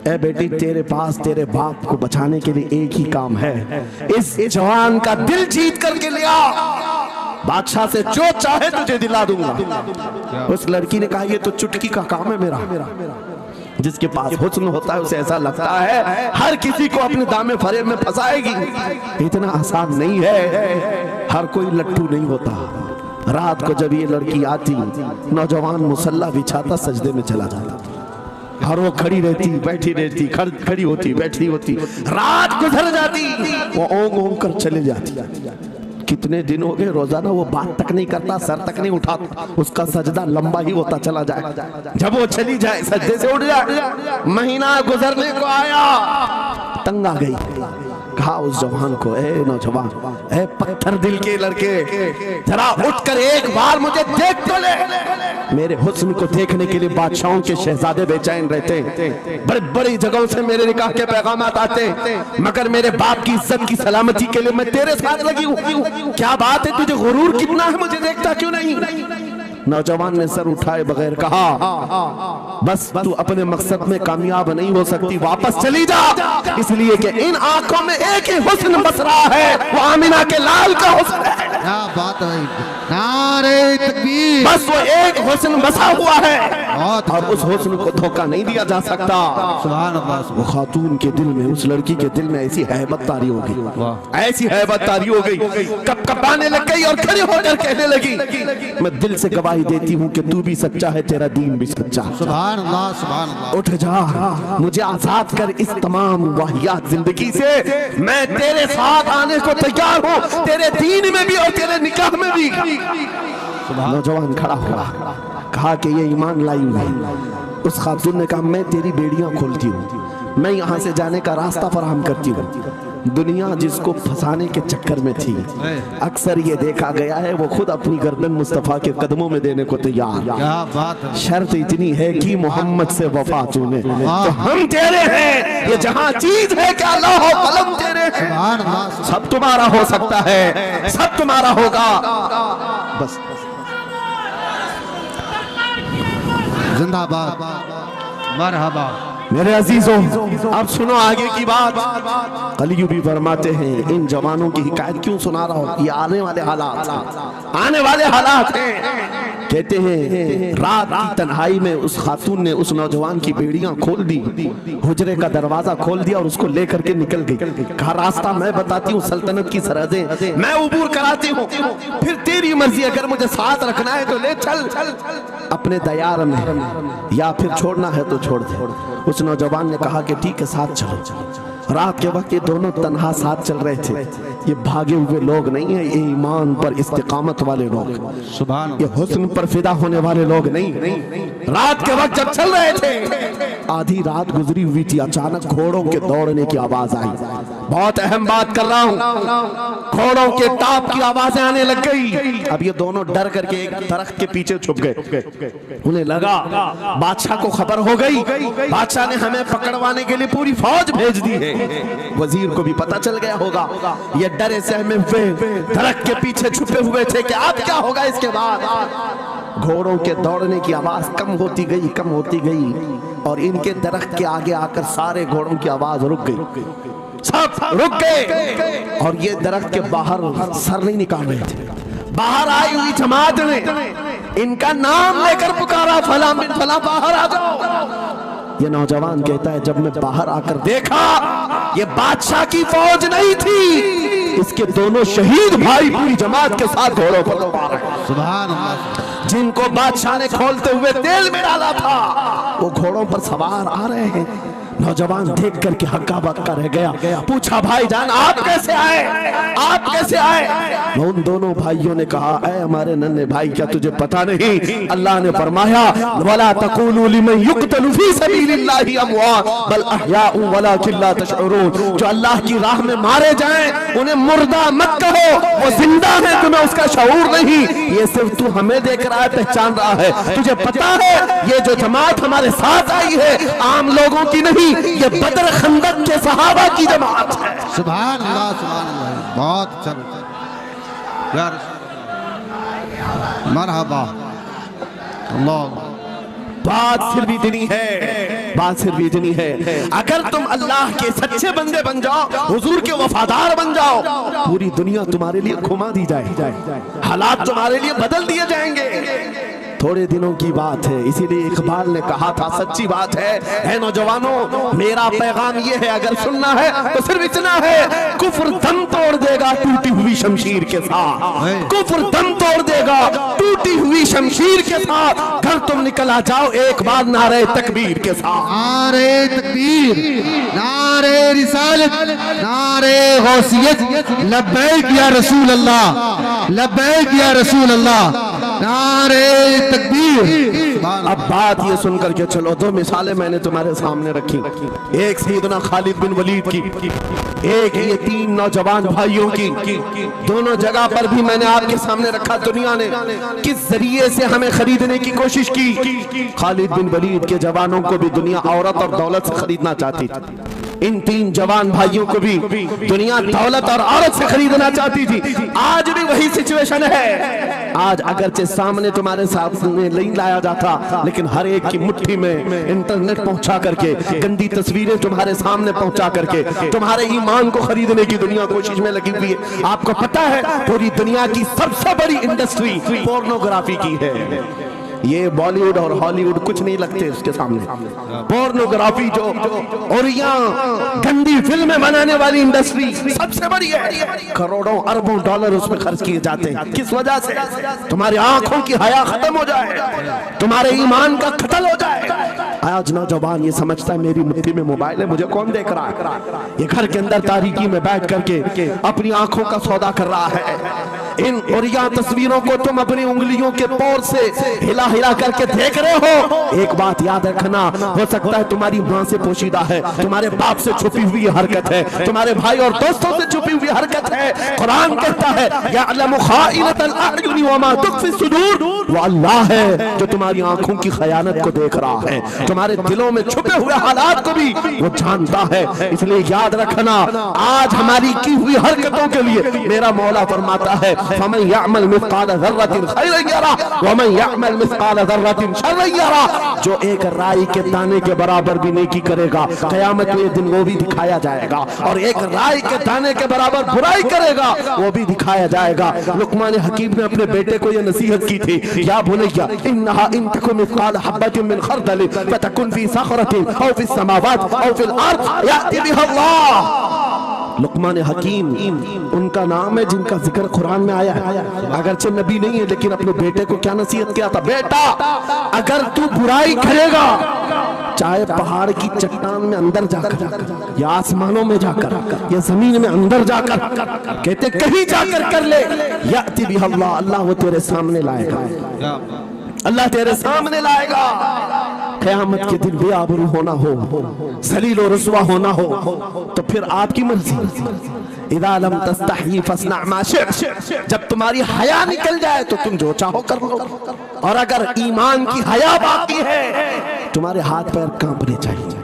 ए बेटी तेरे पास तेरे बाप को बचाने के लिए एक ही काम है, इस जवान का दिल जीत करके ले आ, बादशाह से जो चाहे तुझे दिला दूंगा। उस लड़की ने कहा ये तो चुटकी का काम है मेरा। जिसके पास हुस्न होता है उसे ऐसा लगता है हर किसी को अपने दामे फरेब में फंसाएगी। इतना आसान नहीं है, हर कोई लट्टू नहीं होता। रात को जब ये लड़की आती, नौजवान मुसल्ला बिछाता सजदे में चला जाता, और वो खड़ी रहती बैठी रहती, खड़ी होती बैठी होती, रात गुजर जाती, वो ओंग ओंग कर चले जाती। कितने दिन हो गए, रोजाना वो बात तक नहीं करता, सर तक नहीं उठाता, उसका सजदा लंबा ही होता चला जाए। जब वो चली जाए सजदे से उठ जाए, महीना गुजरने को आया, तंग आ गई, कहा उस जवान को, ए नौजवान, ए पत्थर दिल के लड़के, जरा उठकर एक बार मुझे देख तो ले। मेरे हुस्न को देखने के लिए बादशाहों के शहजादे बेचैन रहते, बड़ी बड़ी जगहों से मेरे निकाह के पैगामात आते, मगर मेरे बाप की इज्जत की सलामती के लिए मैं तेरे साथ लगी हूँ। क्या बात है, तुझे गुरूर कितना है, मुझे देखता क्यों नहीं? नौजवान ने सर उठाए बगैर कहा, बस तू अपने मकसद में कामयाब नहीं हो सकती, वापस चली जा, इसलिए कि इन आंखों में एक ही हुस्न बस रहा है, वो आमिना के लाल का हुस्न है। क्या बात है, नारे तकबीर। बस वो एक हुस्न बसा हुआ है और उस हुस्न को धोखा नहीं दिया जा सकता। सुभान अल्लाह। वो खातून के दिल में, उस लड़की के दिल में ऐसी हैबत तारी हो गई, ऐसी हैबत तारी हो गई, कपकपाने लग गई और खड़ी होकर कहने लगी, मैं दिल से गवाही देती हूँ कि तू भी सच्चा है, तेरा दीन भी सच्चा। सुभान अल्लाह, सुभान अल्लाह। उठ जा, मुझे आजाद कर इस तमाम वाहियात जिंदगी से, मैं तेरे साथ आने को तैयार हूँ, तेरे दीन में भी और तेरे निकाह में भी। नौजवान खड़ा हुआ, कहा कि ये ईमान लाई हुई। उस खातून ने कहा मैं तेरी बेड़ियां खोलती हूँ, मैं यहाँ से जाने का रास्ता फराहम करती हूँ। दुनिया जिसको फंसाने के चक्कर में थी, अक्सर ये देखा गया है वो खुद अपनी गर्दन मुस्तफा के कदमों में देने को तैयार। क्या बात है। शर्त इतनी है कि मोहम्मद से वफा तूने, तो हम तेरे हैं, ये जहां चीज है कि अल्लाह हो कलम तेरे हैं, सब तुम्हारा हो सकता है, सब तुम्हारा होगा। बस जिंदाबाद, मरहबा। मेरे अजीजों, अब सुनो आगे की बात। कलियू भी फरमाते हैं, इन जवानों की हिकायत क्यों सुना रहा हूं, ये आने वाले हालात हैं। कहते हैं रात की तन्हाई में उस खातून ने उस नौजवान की बेड़ियां खोल दी, हुजरे का दरवाजा खोल दिया और उसको लेकर के निकल गई। कहा रास्ता मैं बताती हूँ, सल्तनत की सरहदें मैं उबूर कराती हूँ, फिर तेरी मर्जी, अगर मुझे साथ रखना है तो ले चल अपने दयार में, या फिर छोड़ना है तो छोड़ दे। उस नौजवान ने कहा कि ठीक है साथ चलो। रात के वक्त ये दोनों तन्हा साथ चल रहे थे। ये भागे हुए लोग नहीं है, ये ईमान पर इस्तिकामत वाले लोग, सुभान ये हुस्न पर फिदा होने वाले लोग नहीं। रात के वक्त जब चल रहे थे, आधी रात गुजरी हुई थी, अचानक घोड़ों के दौड़ने की आवाज आई। बहुत अहम बात कर रहा हूँ, घोड़ों के टाप की आवाजें आने लग गई। अब ये दोनों डर करके एक दरख्त के पीछे छुप गए। उन्हें लगा बादशाह को खबर हो गई, बादशाह ने हमें पकड़वाने के लिए पूरी फौज भेज दी है। वजीर को भी पता चल गया होगा। ये डरे सहमे हुए दरख्त के पीछे छुपे हुए थे कि अब क्या होगा इसके बाद। घोड़ों के दौड़ने की आवाज कम होती गई, कम होती गई, और इनके दरख्त के आगे आकर सारे घोड़ों की आवाज रुक गई, सब रुक गए। और ये दरख्त के बाहर सर नहीं निकाल रहे थे। बाहर आई हुई जमात ने इनका नाम लेकर पुकारा, फला बिन फला बाहर आ जाओ। ये नौजवान कहता है, जब मैं बाहर आकर देखा ये बादशाह की फौज नहीं थी, इसके दोनों शहीद भाई पूरी जमात के साथ घोड़ों पर, सुभान अल्लाह, जिनको बादशाह ने खोलते हुए तेल में डाला था, वो घोड़ों पर सवार आ रहे हैं। नौजवान देख करके हक्का बक्का रह गया। पूछा, भाईजान आप कैसे आए, आप कैसे आए? उन दोनों भाइयों ने कहा, ऐ हमारे नन्हे भाई, क्या तुझे पता नहीं अल्लाह ने फरमाया, वला तक़ूलू लिमन युक़तलु फ़ी सबीलिल्लाहि अमवात बल अहयाउ वलाकिन ला तशऊरून। जो अल्लाह की राह में मारे जाएं उन्हें मुर्दा मत कहो, वो जिंदा है, तुम्हें उसका शऊर नहीं। ये सिर्फ तू हमें देख रहा है, पहचान रहा है। तुझे पता है ये जो जमात हमारे साथ आई है आम लोगों की नहीं, ये बदर खंदक के सहाबा की जमात है। सुभान अल्लाह, सुभान अल्लाह, बहुत अच्छा यार, मरहबा अल्लाह। बात सिर्फ इतनी है, बात सिर्फ इतनी है, अगर तुम अल्लाह के सच्चे बंदे बन जाओ, हुजूर के वफादार बन जाओ, पूरी दुनिया तुम्हारे लिए घुमा दी जाए, हालात तुम्हारे लिए बदल दिए जाएंगे। थोड़े दिनों की बात है, इसीलिए इकबाल ने कहा था, सच्ची बात है नौजवानों, मेरा पैगाम ये है, अगर सुनना है तो सिर्फ इतना है, कुफ्र दम तोड़ देगा टूटी हुई शमशीर के साथ, कुफ्र दम तोड़ देगा टूटी हुई शमशीर के साथ। घर तुम निकल आ जाओ एक बार नारे तकबीर के साथ, नारे तकबीर, नारे रिसालत, नारे गौसियत, लब्बैक या रसूल अल्लाह, लब्बैक या रसूल अल्लाह, नारे तकबीर। अब बात ये सुनकर के चलो, दो मिसालें मैंने तुम्हारे सामने रखी, एक सैयदना खालिद बिन वलीद की, एक ये तीन नौजवान भाइयों की। दोनों जगह पर भी मैंने आपके सामने रखा दुनिया ने किस जरिए से हमें खरीदने की कोशिश की। खालिद बिन वलीद के जवानों को भी दुनिया औरत और दौलत से खरीदना चाहती थी, इन तीन जवान भाइयों को भी दुनिया दौलत और औरत से खरीदना चाहती थी। आज भी वही सिचुएशन है। आज अगरचे सामने तुम्हारे सामने नहीं लाया जाता, लेकिन हर एक की मुट्ठी में इंटरनेट पहुंचा करके, गंदी तस्वीरें तुम्हारे सामने पहुंचा करके तुम्हारे ईमान को खरीदने की दुनिया कोशिश में लगी हुई है। आपको पता है पूरी दुनिया की सबसे बड़ी इंडस्ट्री पोर्नोग्राफी की है। ये बॉलीवुड और हॉलीवुड कुछ नहीं लगते उसके सामने। पोर्नोग्राफी जो और यहाँ गंदी फिल्में बनाने वाली इंडस्ट्री सबसे बड़ी है। करोड़ों अरबों डॉलर उसमें खर्च किए जाते हैं। किस वजह से? तुम्हारी आंखों की हया खत्म हो जाए, तुम्हारे ईमान का कत्ल हो जाए। आज नौजवान ये समझता है मेरी मुट्ठी में मोबाइल है, मुझे कौन देख रहा है। ये घर के अंदर तारीकी में बैठ करके अपनी आंखों का सौदा कर रहा है। इन और यहाँ तस्वीरों को तुम अपनी उंगलियों के पोर से हिला हिला करके देख रहे हो। एक बात याद रखना, हो सकता है तुम्हारी माँ से पोशीदा है, तुम्हारे बाप से छुपी हुई हरकत है, तुम्हारे भाई और दोस्तों से छुपी हुई हरकत है। कुरान कहता है यअलमु खाइनतल अयुनि व मा तुख्फी सुदूर, वो अल्लाह है जो तुम्हारी आंखों की खयानत को देख रहा है, तुम्हारे दिलों में छुपे हुए हालात को भी वो जानता है। इसलिए याद रखना, आज हमारी की हुई हरकतों के लिए मेरा मौला फरमाता है फमन यअमल मिस्काल ज़र्रतिन खैरन यरा व मन यअमल मिस्काल ज़र्रतिन शर्रन यरा। जो एक राई के दाने के बराबर भी नेकी करेगा, क़यामत के दिन वो भी दिखाया जाएगा, और एक राई के दाने के बराबर बुराई करेगा वो भी दिखाया जाएगा। लुक़मान हकीम ने अपने बेटे को ये नसीहत की थी, या बुनय्या इन्नहा इन तकुन मिस्काल हब्बतिन मिन खर्दल फतकुन फी सखरतिन औ फी समावात औ फिल अर्द याति बिहा अल्लाह। लुकमान हकीम उनका नाम है जिनका जिक्र कुरान में आया है। अगरचे नबी नहीं है लेकिन अपने बेटे को क्या नसीहत किया था, बेटा अगर तू बुराई करेगा चाहे पहाड़ की चट्टान में अंदर जाकर या आसमानों में जाकर या जमीन में अंदर जाकर, कहते कहीं जाकर कर ले, याती भी अल्लाह, अल्लाह वो तेरे सामने लाएगा, अल्लाह तेरे सामने लाएगा। क़यामत के दिन बेआबरू होना हो, ज़लील और रुसवा होना हो तो फिर आपकी मर्जी। इज़ा लम तस्तही फस्ना मा शि'त, जब तुम्हारी हया निकल जाए तो तुम जो चाहो कर लो। और अगर ईमान की हया बाकी है तुम्हारे हाथ पैर कांपने चाहिए,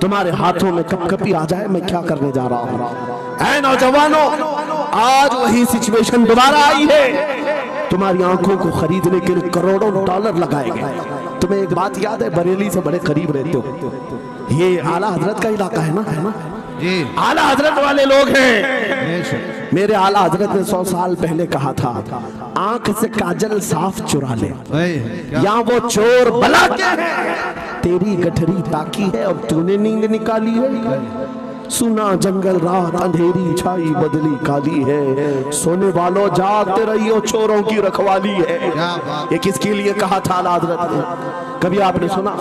तुम्हारे हाथों में कपकपी आ जाए मैं क्या करने जा रहा हूं। ऐ नौजवानों, आज वही सिचुएशन दोबारा आई है। तुम्हारी आंखों को खरीदने के लिए करोड़ों डॉलर लगाए गए। तुम्हें एक बात याद है, बरेली से बड़े करीब रहते हो, ये आला हजरत का इलाका है ना जी, आला हजरत वाले लोग हैं। मेरे आला हजरत ने 100 साल पहले कहा था, आंख से काजल साफ चुरा ले, या वो चोर बला के है, तेरी गठरी ताकी है और तूने नींद निकाली है। सुना जंगल रात अंधेरी छाई बदली काली है, सोने वालों जागते रहियो चोरों की रखवाली है। ये किसके लिए कहा था आला हजरत ने? कभी आपने सुना?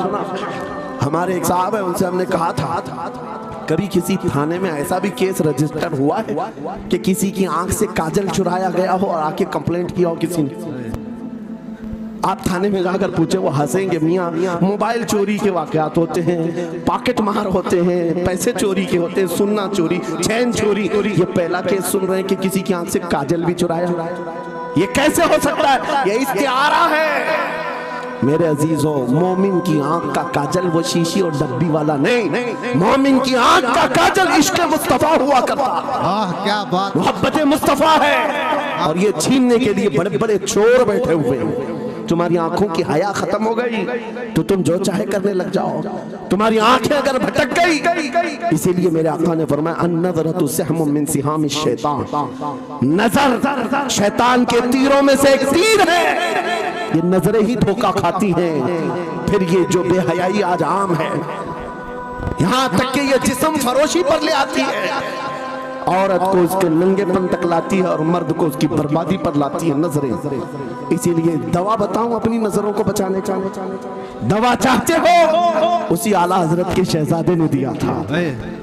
हमारे एक साहब है, उनसे हमने कहा था कभी किसी थाने में ऐसा भी केस रजिस्टर हुआ है कि किसी की आंख से काजल चुराया गया हो और आके कंप्लेंट किया हो किसी ने? आप थाने में जाकर पूछे, वो हंसेंगे। मियाँ, मोबाइल चोरी के वाकयात होते हैं, पॉकेट मार होते हैं, पैसे चोरी के होते हैं, सुन्ना चोरी, चैन चोरी। ये पहला केस सुन रहे हैं कि किसी की आंख से काजल भी चुराया। ये कैसे हो सकता है? ये इस्तिआरा है। मेरे अजीजों, मोमिन की आंख का काजल वो शीशी और डब्बी वाला नहीं, मोमिन की आंख का काजल इश्क मुस्तफा हुआ करता। क्या बात, मोहब्बत मुस्तफा है। और ये छीनने के लिए बड़े बड़े चोर बैठे हुए हैं। तुम्हारी आंखों की हया खत्म हो गई तो तुम जो चाहे करने लग जाओ। तुम्हारी आंखें अगर भटक गई, इसीलिए मेरे आका ने फरमाया, अन-नज़रतु सहमुम मिन सिहामिश शैतान, नजर शैतान के तीरों में से एक तीर है। ये नजरें ही धोखा खाती हैं। फिर ये जो बेहयाई आज आम है, यहाँ तक कि ये जिस्म फरोशी पर ले आती है, औरत को उसके नंगेपन तक लाती है और मर्द को उसकी बर्बादी पर लाती है नजरें। इसीलिए दवा बताऊं अपनी नजरों को बचाने का, दवा चाहते हो उसी आला हजरत के शहजादे ने दिया था,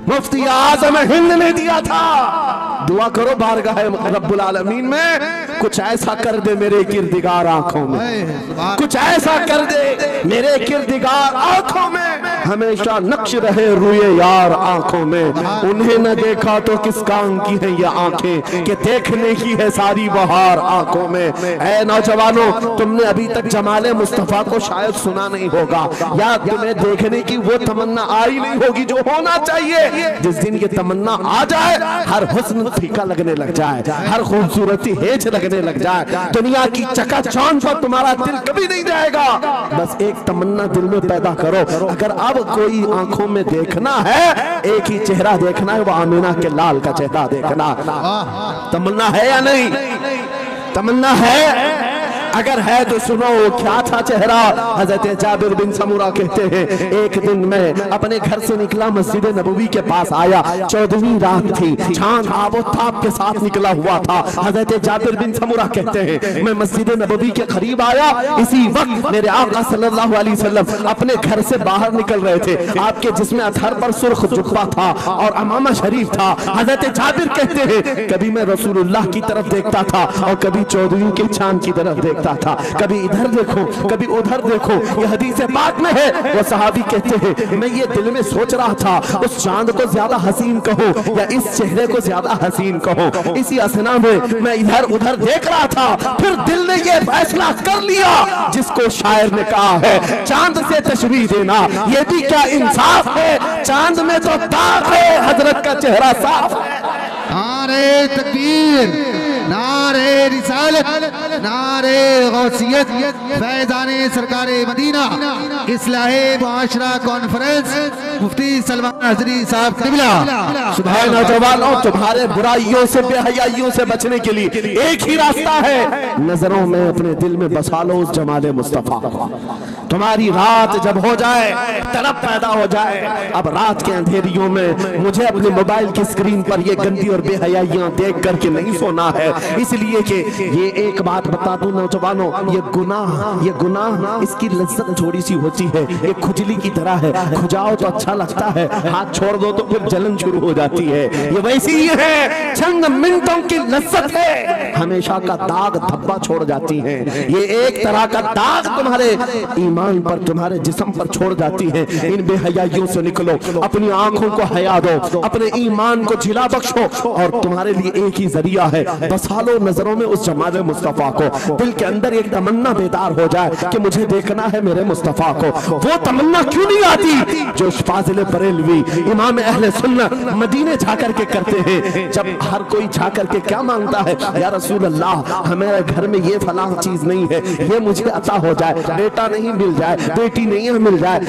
मुफ्ती आजम हिंद ने दिया था। दुआ करो बारगाह रब्बुल आलमीन में कुछ ऐसा कर दे मेरे किरदिगार आंखों में, कुछ ऐसा कर दे मेरे किरदिगार आंखों में, हमेशा नक्श रहे रुए यार आंखों में। उन्हें न देखा तो किस काम की है ये आंखें कि देखने की है सारी बहार आंखों में। ऐ नौजवानों, तुमने अभी तक जमाले मुस्तफा को शायद सुना नहीं होगा, या तुम्हें देखने की वो तमन्ना आई नहीं होगी जो होना चाहिए। जिस दिन ये तमन्ना आ जाए, हर हुस्न फीका लगने लग जाए, हर खूबसूरती हेज लगने लग जाए, दुनिया की चकाचौंध पर तुम्हारा दिल कभी नहीं जाएगा। बस एक तमन्ना दिल में पैदा करो, अगर अब कोई आंखों में देखना है, एक ही चेहरा देखना है, वो आमीना के लाल का चेहरा देखना। तमन्ना है या नहीं? तमन्ना है? अगर है तो सुनो क्या था चेहरा। हजरत जाबिर बिन समूरा कहते हैं, एक दिन मैं अपने घर से निकला, मस्जिद नबवी के पास आया, 14वीं रात थी, चांद आबोताब के साथ निकला हुआ था। हजरत जाबिर बिन समूरा कहते हैं, मैं मस्जिद नबवी के करीब आया, इसी वक्त मेरे आका सल्लल्लाहु अलैहि वसल्लम अपने घर से बाहर निकल रहे थे। आपके जिस्म अतहर पर सुर्ख जुब्बा था और अमामा शरीफ था। हजरत जाबिर कहते हैं, कभी मैं रसूलुल्लाह की तरफ देखता था और कभी 14वीं के चांद की तरफ देखता था, कभी इधर देखो कभी उधर देखो। ये हदीस पाक में है। वो सहाबी कहते हैं, मैं ये दिल में सोच रहा था, उस चांद को ज्यादा हसीन कहो या इस चेहरे को ज्यादा हसीन कहो। इसी असना में मैं इधर उधर देख रहा था, फिर दिल ने ये फैसला कर लिया जिसको शायर ने कहा है, चांद से तशबीह देना ये भी क्या इंसाफ है, चांद में तो दाग है, हजरत का चेहरा साफ है। नारे तकबीर, नारे रिसालत, नारे गौसियत, फैज़ाने सरकारे मदीना, इस्लाहे मुआशरा कॉन्फ्रेंस, मुफ्ती सलमान हज़री साहब क़िबला। है नौजवानों, तुम्हारे बुराइयों से बेहयाइयों से बचने के लिए एक ही रास्ता है, नजरों में अपने दिल में बसा लो उस जमाले मुस्तफा को। तुम्हारी रात जब हो जाए, तलब पैदा हो जाए, अब रात के अंधेरियों में मुझे अपने मोबाइल की स्क्रीन पर ये गंदी और बेहयाइयां देख करके नहीं सोना है, इसलिए कि ये एक बात बता दूं नौजवानों, ये गुनाह इसकी लज्जत थोड़ी सी होती है, ये खुजली की तरह है, खुजाओ तो अच्छा लगता है, हाथ छोड़ दो तो फिर जलन शुरू हो जाती है। ये वैसी ही है, चंद मिनटों की लज्जत है, हमेशा का दाग धब्बा छोड़ जाती है। ये एक तरह का दाग तुम्हारे ईमान पर, तुम्हारे जिस्म पर छोड़ जाती है। इन बेहयाइयों से निकलो, अपनी आंखों को हया दो, अपने ईमान को झिला बख्शो, और तुम्हारे लिए एक ही जरिया है, बसा लो नजरों में उस जमाले मुस्तफा को। दिल के अंदर एक तमन्ना बेदार हो जाए कि मुझे देखना है मेरे मुस्तफा को। वो तमन्ना क्यों नहीं आती जो फाजिल बरेलवी इमाम अहले सुन्नत मदीने जाकर के करते हैं। जब हर कोई जाकर के क्या मांगता है, या रसूल अल्लाह हमारे घर में ये फलां चीज नहीं है, ये मुझे अता हो जाए, बेटा नहीं मिल जाए, बेटी नहीं मिल जाए,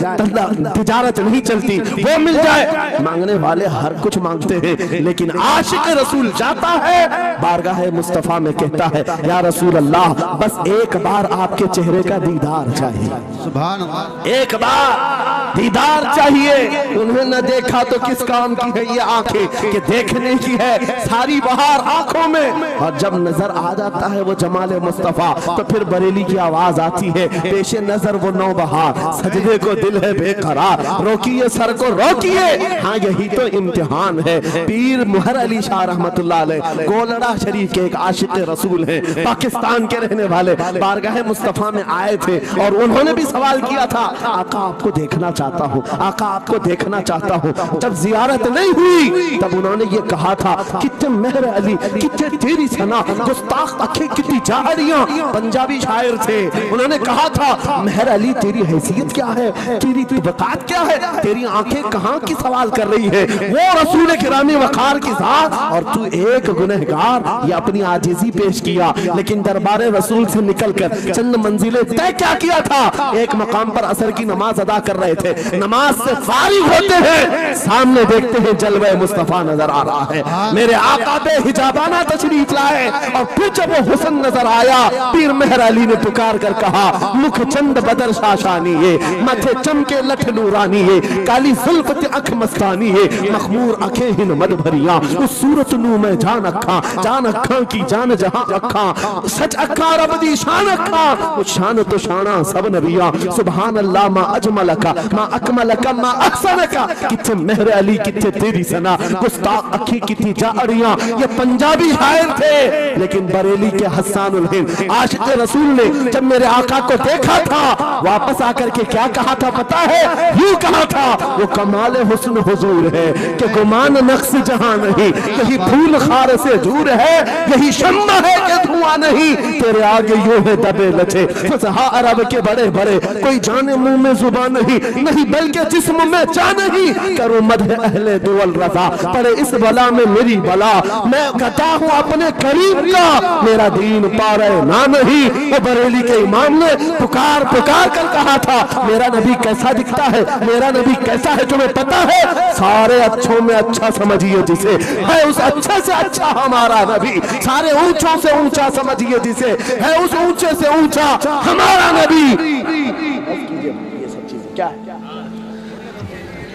तिजारत नहीं चलती, वो मिल जाए। मांगने वाले हर कुछ मांगते हैं, लेकिन आशिक रसूल जाता है बारगाह मुस्तफा में, कहता है या रसूल अल्लाह बस एक बार आपके चेहरे का दीदार चाहिए, सुभान अल्लाह, एक बार दीदार चाहिए। उन्हें न देखा तो किस काम की है ये आंखें कि देखने की है सारी बहार आंखों में। और जब नजर आ जाता है वो जमाले मुस्तफा, तो फिर बरेली की आवाज आती है, पेशे नजर वो नौबहार, सजदे को दिल है बेकरार, रोकिए सर को रोकिए, हाँ यही तो इम्तिहान है। पीर मुहर अली शाह रहमतुल्लाह अलैह गोलड़ा शरीफ के एक आशिक रसूल हैं, पाकिस्तान के रहने वाले, बारगाह मुस्तफा में आए थे और उन्होंने भी सवाल किया था, आका आपको देखना चाहता हूँ, आका आपको देखना चाहता हूँ। जब जियारत नहीं हुई तब उन्होंने ये कहा था, कितने मेहर अली, कितने तेरी सना, गुस्ताख आंखें कितनी जाहरियां। पंजाबी शायर थे, उन्होंने कहा था मेहर अली तेरी हैसियत क्या है, तेरी वकात क्या है, तेरी आंखें कहाँ की सवाल कर रही है, वो रसूल किरामी वकार की जात और तू एक गुनहगार। ये अपनी आजिज़ी पेश किया, लेकिन दरबारे रसूल से निकलकर चंद मंजिलें तय क्या किया था। एक मकाम पर असर की नमाज अदा कर रहे थे, नमाज से फारिग होते हैं, सामने देखते हैं जलवे मुस्तफा नजर आ रहा है, मेरे आका पे हिजाबाना तशरीफ लाए। और फिर जब वो हुस्न नजर आया, पीर मेहर अली ने पुकार कर कहा, मुख चंद बदर शाशानी है, मथे चमके लठ नूरानी है, काली जुल्फत अख मस्तानी है, मखमूर अखें हिन मद भरिया, उस सूरत नू में जान अखा की जान जहां अखा, सच अखा रब दी शान अखा, उस शान तो शाना सब नबिया, सुभान अल्लाह मा अजमल का मा अकमल का मा अहसन का, किथे मेहर अली किथे तेरी सना, गुस्ताख अखी कितनी जाड़ियां। ये पंजाबी शायर थे, लेकिन बरेली के हस्सानुल हिंद आशिक रसूल ने जब मेरे आका को देखा था, वापस आकर के क्या कहा था पता है, यूं कहा था, वो कमाल हुस्न हुजूर है कि गुमान नक्श जहां नहीं, यही फूल खार से दूर है, यही शम्मा है कि धुआं नहीं, तेरे आगे यूं है दबे लचे फसहा अरब के बड़े बड़े, कोई जाने मुंह में जुबान नहीं बल्कि जिस्म में जान नहीं, करो मदह अहले दुअल रजा, पड़े इस बला में मेरी बला, मैं कहता हूँ अपने करीम का, मेरा दीन पारे ना नहीं। वो बरेली के इमाम ने पुकार कर कहा था, मेरा नबी कैसा दिखता है, मेरा नबी कैसा है तुम्हें पता है, सारे अच्छों में अच्छा समझिए जिसे, है उस अच्छे से अच्छा हमारा नबी, सारे ऊंचों से ऊंचा समझिए जिसे, है उस ऊंचे से ऊंचा हमारा नबी। ये सब चीजें क्या है,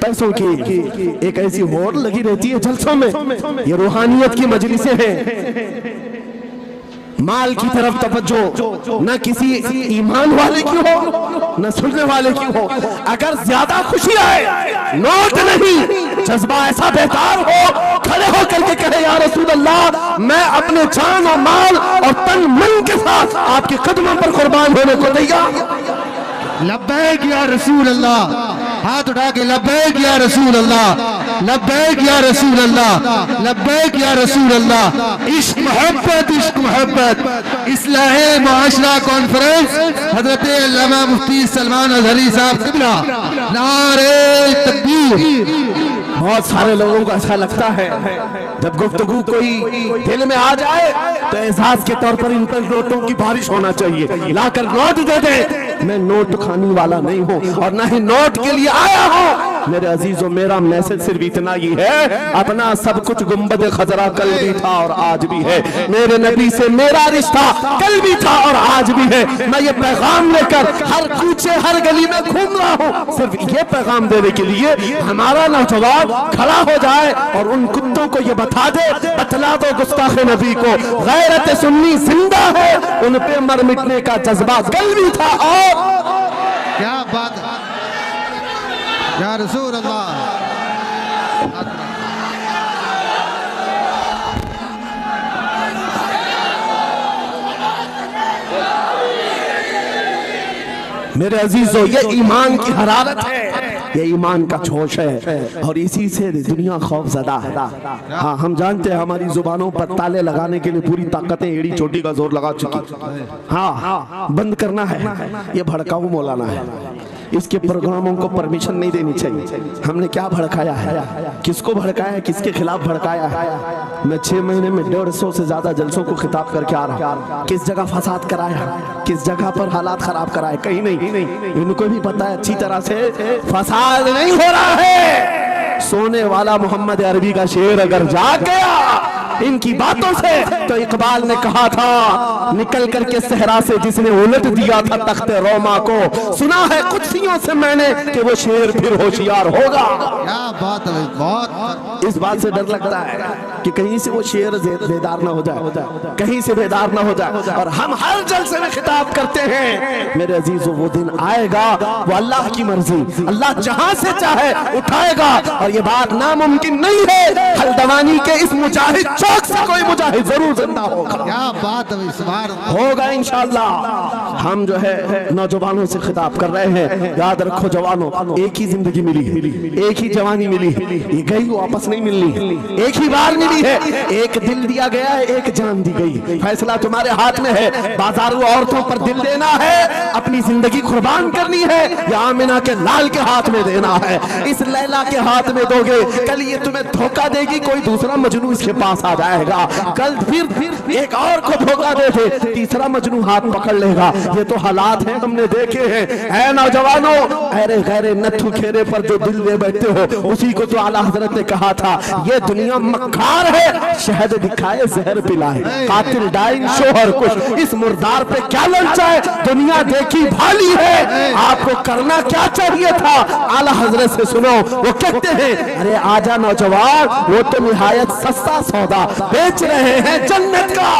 पैसों की एक ऐसी होड़ लगी रहती है जलसों में, ये रूहानियत की मजलिसें हैं, माल की तरफ तवज्जो न किसी ईमान वाले की हो न सुनने वाले की हो। अगर ज्यादा खुशी आए, नोट नहीं, जज्बा ऐसा बेकार हो, खड़े होकर के कहे या रसूल अल्लाह मैं अपने जान और माल और तन मन के साथ आपके कदमों पर कुर्बान होने को तैयार। लब्बैक या रसूल अल्लाह, हाथ उठा के लब्बैक या रसूल अल्लाह, लब्बैक या रसूल अल्लाह, लब्बैक या रसूल अल्लाह। इश्क मोहब्बत इस्लाहे मुआशरा कॉन्फ्रेंस हजरत अल्लामा मुफ्ती सलमान हज़री साहब क़िबला, नारे तकबीर। बहुत सारे लोगों को ऐसा लगता है जब गुफ्तगू कोई दिल में आ जाए तो एहसास के तौर पर इन पर नोटों की बारिश होना चाहिए, लाकर नोट दे दे। मैं नोट खाने वाला नहीं हूँ और ना ही नोट के लिए आया हूँ। मेरे अजीजों, मेरा मैसेज सिर्फ इतना ही है, अपना सब कुछ गुंबद खजरा कल भी था और आज भी है। मेरे नबी से मेरा रिश्ता कल भी था और आज भी है। मैं ये पैगाम लेकर हर कूचे हर गली में घूम रहा हूँ, सिर्फ ये पैगाम देने के लिए हमारा नौजवान खड़ा हो जाए और उन कुत्तों को ये बता दे, बतला दो गुस्ताखे नबी को, गैरत सुन्नी जिंदा है, उन पे मर मिटने का जज्बा कल भी था। और क्या बात या रसूल अल्लाह। मेरे अजीजों, ये ईमान की हरारत है, ये ईमान का जोश है और इसी से दुनिया खौफजदा है। हाँ, हम जानते हैं हमारी जुबानों पर ताले लगाने के लिए पूरी ताकतें एड़ी चोटी का जोर लगा चुकी। हाँ, बंद करना है। ये भड़काऊ मौलाना है, इसके प्रोग्रामों को परमिशन नहीं देनी चाहिए। हमने क्या भड़काया है, किसको भड़काया है, किसके खिलाफ भड़काया है। मैं 6 महीने में 150 से ज्यादा जलसों को खिताब करके आ रहा हूँ। किस जगह फसाद कराया, किस जगह पर हालात खराब कराए, कहीं नहीं। इनको भी पता है अच्छी तरह से फसाद नहीं हो रहा है। सोने वाला मोहम्मद अरबी का शेर अगर जाग गया इनकी बातों से, तो इकबाल ने कहा था, निकल करके सहरा से जिसने उलट दिया था तख्ते रोमा को, सुना है कुत्सियों से मैंने कि वो शेर फिर होशियार होगा। क्या बात है, बहुत इस बात से डर लगता है कि कहीं से वो शेर बेदार ना हो जाए, कहीं से बेदार ना हो जाए। और हम हर जलसे में खिताब करते हैं, मेरे अजीजों, वो दिन आएगा, वो अल्लाह की मर्जी, अल्लाह जहां से चाहे उठाएगा। और ये बात नामुमकिन नहीं है, हल्द्वानी के इस मुजाहिद चौक से कोई मुजाहिद जरूर जिंदा होगा। क्या बात है, होगा इंशाअल्लाह। हम जो है नौजवानों से खिताब कर रहे हैं, याद रखो जवानों, एक ही जिंदगी मिली है, एक ही जवानी मिली है, ये गई वापस नहीं मिलनी, एक ही बार मिली है। एक दिल दिया गया है, एक जान दी गई, फैसला तुम्हारे हाथ में है। बाजारू औरतों पर दिल देना है, अपनी जिंदगी कुर्बान करनी है, या आमिना के लाल के हाथ में देना है। इस लैला के हाथ में दोगे, कल ये तुम्हें धोखा देगी, कोई दूसरा मजनू इसके पास आ जाएगा, कल फिर एक और को धोखा दे दे, तीसरा मजनू हाथ पकड़ लेगा। ये तो हालात हैं, हमने देखे हैं। ऐ नौजवानों, अरे गैरे नथु खेरे पर जो दिल ले बैठते हो, उसी को तो आला हजरत ने कहा था, ये दुनिया मक्कार है, शहद दिखाए जहर पिलाए, कातिल डाइन शोहर कुछ, इस मुर्दार पे क्या ललचाए, दुनिया देखी भाली है, आपको करना क्या चाहिए था। आला हजरत से सुनो, वो कहते हैं, अरे आजा नौजवान, वो तो निहायत सस्ता सौदा बेच रहे हैं जन्नत का,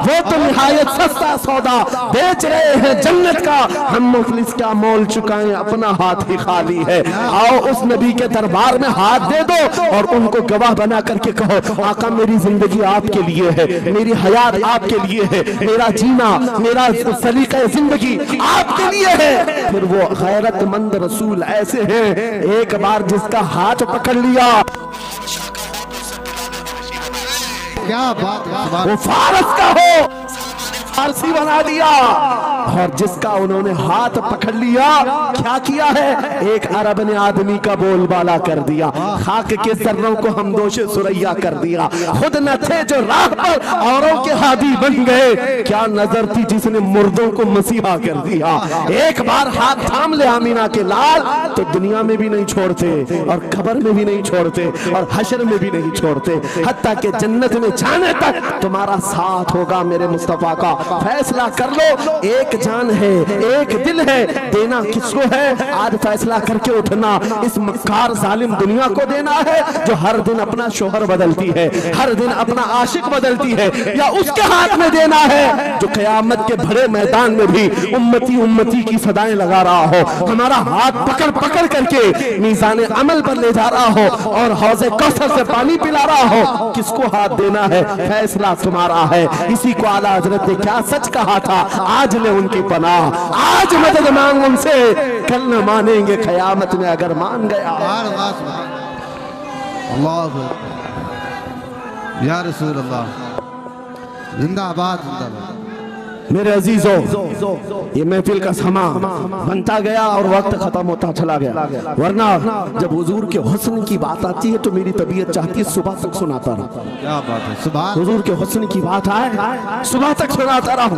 वो तो निहायत सस्ता सौदा बेच रहे हैं जन्नत का। हम मुफलिस क्या मोल चुकाएं, अपना हाथ ही खाली है। आओ उस नबी के दरबार में हाथ दे दो और उनको गवाह बना करके कहो, आका मेरी जिंदगी आपके लिए है, मेरी हयात आपके लिए है, मेरा जीना, मेरा सलीका जिंदगी आपके लिए है। फिर वो गैरतमंद रसूल ऐसे हैं, एक बार जिसका हाथ पकड़ लिया, क्या बात है, वो फारस का हो, फारसी बना दिया। और जिसका उन्होंने हाथ पकड़ लिया, क्या किया है, एक अरब ने आदमी का बोलबाला कर दिया, खाक के सर्रों को हम दोषे सुरैया कर दिया। खुद न थे जो राह पर औरों के हादी बन गए, क्या नजर थी जिसने मुर्दों को मसीहा कर दिया। एक बार हाथ थाम ले आमीना के लाल, तो दुनिया में भी नहीं छोड़ते और खबर में भी नहीं छोड़ते और हशर में भी नहीं छोड़ते, हत्ता के जन्नत में जाने तक तुम्हारा साथ होगा। मेरे मुस्तफा का फैसला कर लो, एक जान है, एक दिल है, देना किसको है, आज फैसला करके उठना। इस मक्कार जालिम दुनिया को देना है जो हर दिन अपना शोहर बदलती है, हर दिन अपना आशिक बदलती है, या उसके हाथ में देना है जो कयामत के भरे मैदान में भी उम्मती उम्मती की सदाएं लगा रहा हो, हमारा हाथ पकड़ पकड़ करके मीज़ान अमल पर ले जा रहा हो और हौज़े कौसर से पानी पिला रहा हो। किसको हाथ देना है, फैसला तुम्हारा है। इसी को आला हजरत ने क्या सच कहा था, आज ले उनकी पनाह, आज मदद मांग उनसे, कल न मानेंगे कयामत में अगर मान गया। अल्लाह या रसूल अल्लाह, जिंदाबाद जिंदाबाद। मेरे अजीजों, ये महफिल का समा बनता गया और वक्त खत्म होता चला गया, वरना जब हुजूर के हुस्न की बात आती है तो मेरी तबीयत चाहती है सुबह तक सुनाता रहूं। क्या बात है, सुभान। हुजूर के हुस्न की बात आए सुबह तक सुनाता रहूं,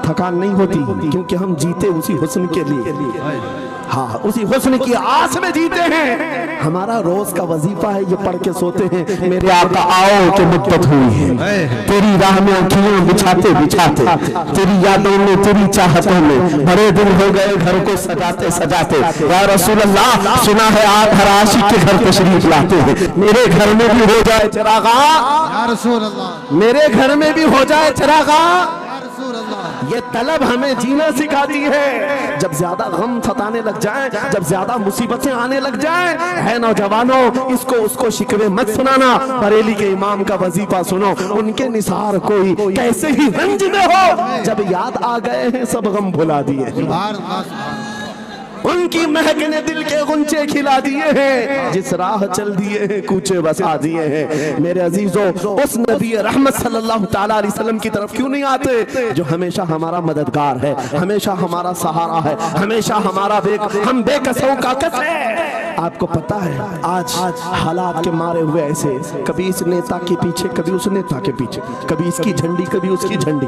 थकान नहीं होती, क्योंकि हम जीते उसी हुस्न के लिए। हाँ, उसी हुस्न की आस में जीते हैं। हमारा रोज का वजीफा है ये पढ़ के सोते हैं, मेरे आका आओ कि मुद्दत हुई है, तेरी राह में आँखियां बिछाते बिछाते, तेरी यादों में तेरी चाहतों में बड़े दिन हो गए घर को सजाते सजाते। या रसूल अल्लाह, सुना है आप हर आशिक के घर तशरीफ लाते हैं, मेरे घर में भी हो जाए चिरागा, या रसूल अल्लाह, मेरे घर में भी हो जाए चिरागा। या रसूल अल्लाह। ये तलब हमें जीना सिखाती है। जब ज्यादा गम सताने लग जाए, जब ज्यादा मुसीबतें आने लग जाए, है नौजवानों, इसको उसको शिकवे मत सुनाना, बरेली के इमाम का वजीफा सुनो, उनके निसार कोई कैसे ही रंज में हो, जब याद आ गए हैं सब गम भुला दिए, सुभान अल्लाह, सुभान। उनकी महक ने दिल के गुंचे खिला दिए हैं, जिस राह चल दिए हैं कूचे बसा दिए हैं। मेरे अजीजों, उस नबी रहमत सल्लल्लाहु ताला अलैहि वसल्लम की तरफ क्यों नहीं आते जो हमेशा हमारा मददगार है, हमेशा हमारा सहारा है, हमेशा हमारा हम बेकसों का कस है। आपको पता है आज हालात के मारे हुए ऐसे, कभी इस नेता के पीछे, कभी उस नेता के पीछे, कभी इसकी झंडी कभी उसकी झंडी,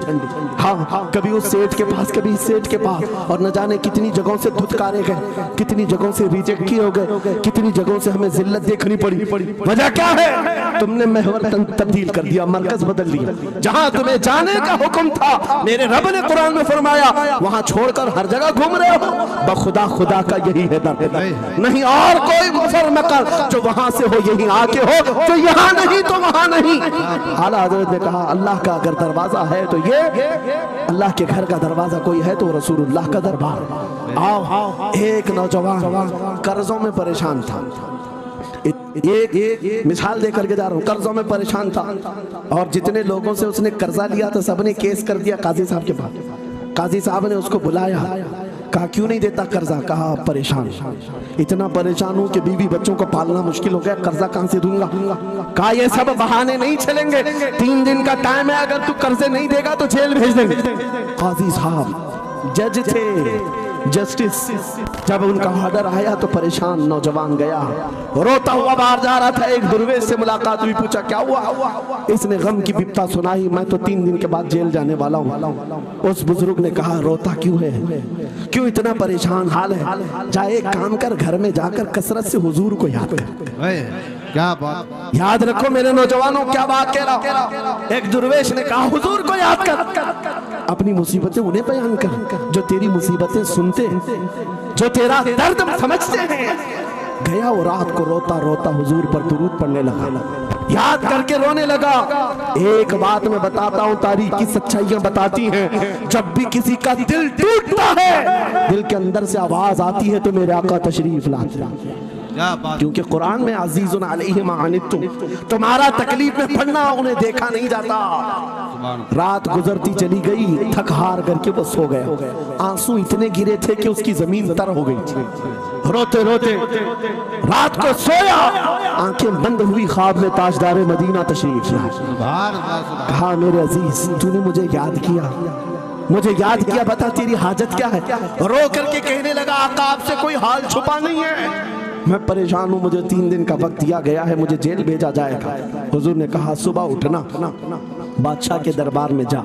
हाँ, कभी उस सेठ के पास कभी इस सेठ के पास, और न जाने कितनी जगहों से धुतकारे गए, कितनी जगहों से रिजेक्ट किए हो गए, कितनी जगहों से हमें जिल्लत देखनी पड़ी। वजह क्या है? तुमने महवर तब्दील कर दिया, मरकज बदल लिया। जहां तुम्हें जाने का हुक्म था, मेरे रब ने कुरान में फरमाया, वहां छोड़कर हर जगह घूम रहे हो। बखुदा खुदा का यही है दर, नहीं और कोई मुसर न कर, जो वहां से हो यही आके हो, जो यहाँ नहीं तो वहां नहीं। आला हज़रत ने कहा, अल्लाह का अगर दरवाजा है तो ये, अल्लाह के घर का दरवाजा कोई है तो रसूलुल्लाह का दरबार। आओ, एक नौजवान कर्जों में परेशान था, एक मिसाल देकर के जा रहा हूँ, कर्जों में परेशान था, और जितने लोगों से उसने कर्जा लिया था सबने केस कर दिया काजी साहब के पास। काजी साहब ने उसको बुलाया, कहा क्यों नहीं देता कर्जा? कहा परेशान, इतना परेशान हूँ कि बीवी बच्चों को पालना मुश्किल हो गया, कर्जा कहां से दूंगा। कहा ये सब बहाने नहीं चलेंगे, 3 दिन का टाइम है, अगर तू कर्जे नहीं देगा तो जेल भेज देंगे। काजी साहब जज थे, जस्टिस, जब उनका ऑर्डर आया तो परेशान नौजवान गया, रोता हुआ बाहर जा रहा था। एक दुर्वेश से मुलाकात हुई, पूछा क्या हुआ? इसने गम की विपता सुनाई, मैं तो 3 दिन के बाद जेल जाने वाला हूँ। उस बुजुर्ग ने कहा, रोता क्यों है, क्यों इतना परेशान हाल है? जा एक काम कर, घर में जाकर कसरत से हुजूर को याद कर। क्या बात, याद रखो मेरे नौजवानों, क्या बात कह रहा। एक दुर्वेश ने कहा, हुजूर को याद कर, अपनी मुसीबतें उन्हें बयान कर जो तेरी मुसीबतें सुनते हैं, जो तेरा दर्द समझते हैं। गया वो रात को रोता रोता हुजूर पर दुरूद पढ़ने लगा, याद करके रोने लगा। एक बात मैं बताता हूँ, तारीख की सच्चाइयां बताती हैं, जब भी किसी का दिल टूटता है, दिल के अंदर से आवाज आती है तो मेरे आका तशरीफ लाते हैं। क्योंकि कुरान में अज़ीज़ुन अलैहि मा अनित्तुम, तुम्हारा तकलीफ में पड़ना उन्हें देखा नहीं जाता। रात गुजरती चली गई, थक हार करके वो सो गया। आंसू इतने गिरे थे कि उसकी जमीन तर हो गई थी। रोते रोते रात को सोया, आंखें बंद हुई, ख्वाब में ताजदार मदीना तशरीफ लाए। कहा मेरे अजीज, तूने मुझे याद किया, मुझे याद किया, बता तेरी हाजत क्या है? रो करके कहने लगा, आका आपसे कोई हाल छुपा नहीं है, मैं परेशान हूँ, मुझे 3 दिन का वक्त दिया गया है, मुझे जेल भेजा जाएगा। हुजूर ने कहा, सुबह उठना, बादशाह के दरबार में जा,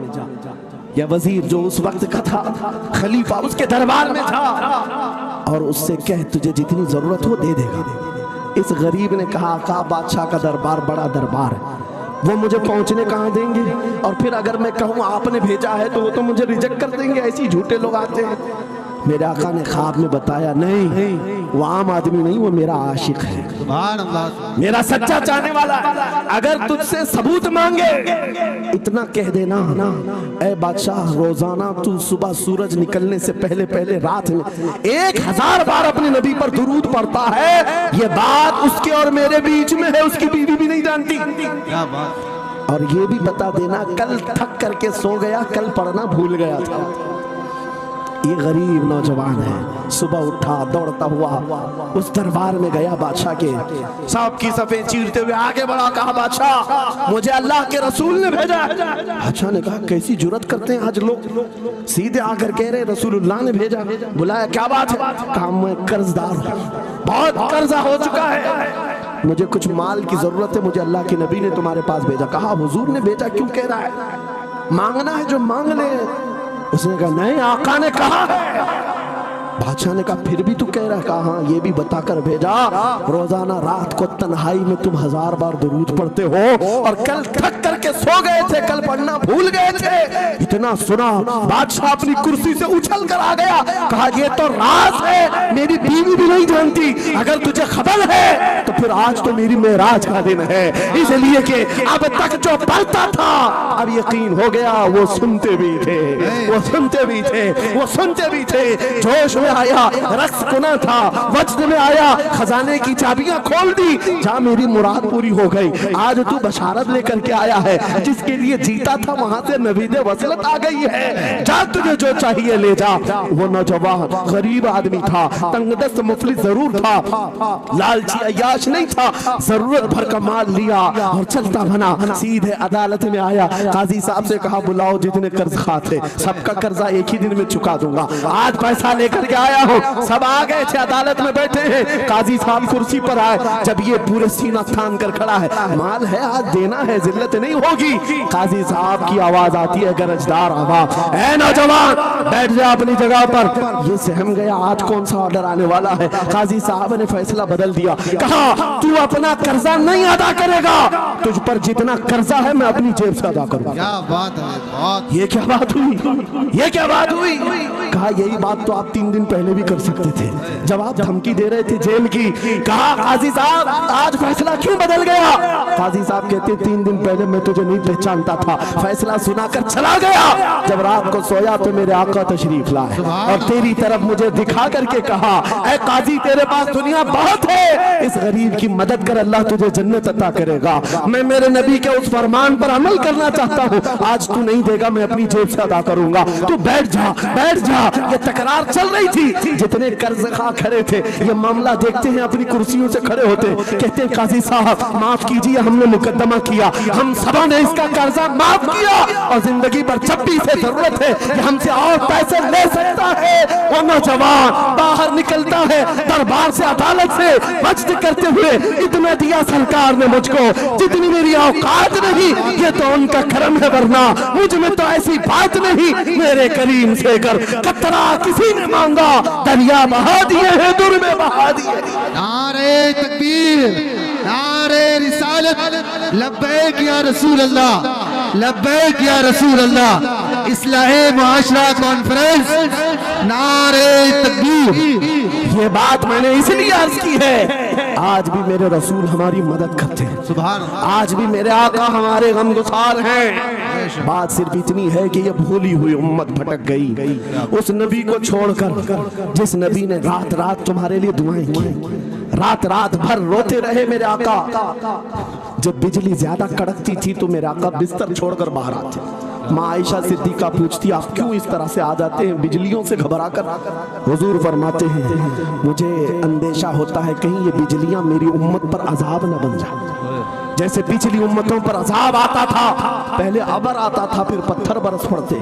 या वजीर जो उस वक्त का था, खलीफा, उसके दरबार में जा और उससे कह तुझे जितनी जरूरत हो दे देगा। इस गरीब ने कहा, आका बादशाह का दरबार बड़ा दरबार है, वो मुझे पहुंचने कहाँ देंगे, और फिर अगर मैं कहूँ आपने भेजा है तो वो तो मुझे रिजेक्ट कर देंगे, ऐसे झूठे लोग आते हैं। मेरे आका ने ख्वाब में बताया, नहीं वो आम आदमी नहीं, वो मेरा आशिक है, सुभान अल्लाह, मेरा सच्चा चाहने वाला है। अगर तुझसे सबूत मांगे, इतना कह देना ना, ऐ बादशाह, रोजाना तू सुबह सूरज निकलने से पहले पहले रात में 1000 बार अपने नबी पर दुरूद पढ़ता है। ये बात उसके और मेरे बीच में है, उसकी बीवी भी नहीं जानती। क्या बात। और ये भी बता देना, कल थक करके सो गया, कल पढ़ना भूल गया था। ये गरीब नौजवान है। सुबह उठा दौड़ता हुआ उस दरबार में गया बादशाह के, सांप की सफेद चीरते हुए आगे बढ़ा, कहा बादशाह मुझे अल्लाह के रसूल ने भेजा है। बादशाह ने कहा कैसी जुर्रत करते हैं आज लोग, सीधे आकर कह रहे रसूलुल्लाह ने भेजा। बुलाया, क्या बात है? कहा मैं कर्जदार हूं, बहुत कर्जा हो चुका है, मुझे कुछ माल की जरूरत है, मुझे अल्लाह के नबी ने तुम्हारे पास भेजा। कहा हुजूर ने भेजा, क्यों कह रहा है? मांगना है जो मांग ले। उसने कहा नहीं, आका ने कहा है। बादशाह ने कहा फिर भी तू कह रहा है? कहा हाँ, ये भी बताकर भेजा रोजाना रात को तन्हाई में तुम 1000 बार दुरूद पढ़ते हो और कल थक करके सो गए थे, कल पढ़ना भूल गए थे। इतना सुना बादशाह अपनी कुर्सी से उछल कर आ गया। कहा ये तो राज है, मेरी बीवी भी नहीं जानती, अगर तुझे खबर है तो फिर आज तो मेरी मेराज का दिन है, इसलिए कि अब तक जो पढ़ता था अब यकीन हो गया वो सुनते भी थे, वो सुनते भी थे, वो सुनते भी थे। जोश में आया, रक्स गुना था, वजद में आया, खजाने की चाबियां खोल दी, जा मेरी मुराद पूरी हो गई। आज तू बशारत लेकर के आया है, जिसके लिए जीता था वहां से नवीद वसलत आ गई है, जा तुझे जो चाहिए ले जा। वो नौजवान गरीब आदमी था, तंगदस्त मुफलिस जरूर था, लालची अय्याश नहीं था, जरूरत भर का माल लिया और चलता बना, सीधे अदालत में आया। काजी साहब से कहा बुलाओ जितने कर्ज खा थे, सबका कर्जा एक ही दिन में चुका दूंगा, आज पैसा लेकर के आया हूँ। सब आ गए थे, अदालत में बैठे हैं। काजी साहब कुर्सी पर आए, जब ये पूरे सीना थान कर खड़ा है, माल है आज देना है, जिल्लत नहीं होगी। काजी साहब की आवाज आती है, गरजदार आवाज, ऐ नौजवान बैठ जा अपनी जगह पर। ये सहम गया आज कौन सा ऑर्डर आने वाला है। काजी साहब ने फैसला बदल दिया, कहा तू अपना कर्जा नहीं अदा करेगा, तुझ पर जितना कर्जा है मैं अपनी जेब से अदा करूंगा। क्या बात है, ये क्या बात हुई, ये क्या बात हुई? कहा यही बात तो आप 3 दिन पहले भी कर सकते थे, जब आप धमकी दे रहे थे जेल की। कहा काजी साहब आज फैसला क्यों बदल गया? काजी साहब कहते 3 दिन पहले मैं तुझे नहीं पहचानता था, फैसला सुनाकर चला गया, जब रात को सोया तो मेरे आका तशरीफ लाए और तेरी तरफ मुझे दिखा करके कहा, ऐ काजी तेरे पास दुनिया बहुत है, इस गरीब की मदद कर, अल्लाह तुझे जन्नत अता करेगा। मैं मेरे नबी के उस फरमान पर अमल करना चाहता हूँ, आज तू नहीं देगा मैं अपनी जेब से अदा करूंगा, तू बैठ जा, बैठ जा। ये तकरार चल रही थी, जितने कर्ज खा खड़े थे ये मामला देखते हैं अपनी कुर्सियों से खड़े होते, कहते हैं काजी साहब माफ कीजिए, हमने मुकदमा किया, हम सबों ने इसका कर्जा माफ किया और जिंदगी भर जब भी इसे जरूरत है कि हमसे और पैसे ले सकता है। वो नौजवान बाहर निकलता है दरबार से, अदालत से वजद करते हुए, इतना दिया सरकार ने मुझको जितनी मेरी औकात नहीं, ये तो उनका करम है, वरना मुझ में तो ऐसी बात नहीं, मेरे करीम से कर कतरा किसी ने मांगा, दरिया बहा दिए हैं, दुर में बहा दिए। नारे तकबीर, नारे रिसालत, लब्बैक या रसूल अल्लाह, लब्बैक या रसूल अल्लाह। इस्लाहे मुआशरा कॉन्फ्रेंस, नारे तकबीर। ये बात मैंने इसलिए अर्ज की है, आज भी मेरे रसूल हमारी मदद करते हैं, सुभान अल्लाह, आज भी मेरे आका हमारे गमगुसार हैं। बात सिर्फ इतनी है कि ये भूली हुई उम्मत भटक गई उस नबी को छोड़कर, जिस नबी ने रात रात तुम्हारे लिए दुआएं की, रात रात भर रोते रहे मेरे आका। जब बिजली ज्यादा कड़कती थी तो मेरे आका बिस्तर छोड़कर बाहर आते। माँ आयशा सिद्दीका पूछती आप क्यों इस तरह से आ जाते हैं बिजलियों से घबरा कर? हुजूर फरमाते हैं मुझे अंदेशा होता है कहीं ये बिजलियां मेरी उम्मत पर अजाब न बन जाए, जैसे पिछली उम्मतों पर अजाब आता था, पहले अबर आता था फिर पत्थर बरस पड़ते।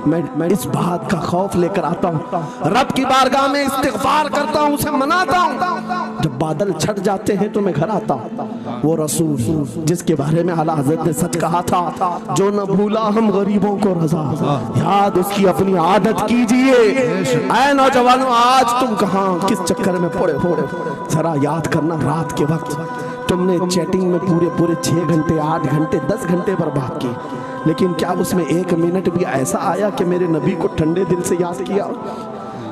मैं इस बात का खौफ लेकर आता हूँ, रब की बारगाह में इस्तिग़फार करता हूँ, उसे मनाता हूँ। जब बादल छट जाते हैं तो मैं घर आता हूँ। वो रसूल जिसके बारे में आला हज़रत ने सच कहा था, जो न भूला हम गरीबों को रज़ा, याद उसकी अपनी आदत कीजिए। ऐ नौजवानों आज तुम कहाँ किस चक्कर में पड़े हो, जरा याद करना रात के वक्त तुमने चैटिंग में पूरे 6 घंटे 8 घंटे 10 घंटे बर्बाद किए, लेकिन क्या उसमें 1 मिनट भी ऐसा आया कि मेरे नबी को ठंडे दिल से याद किया,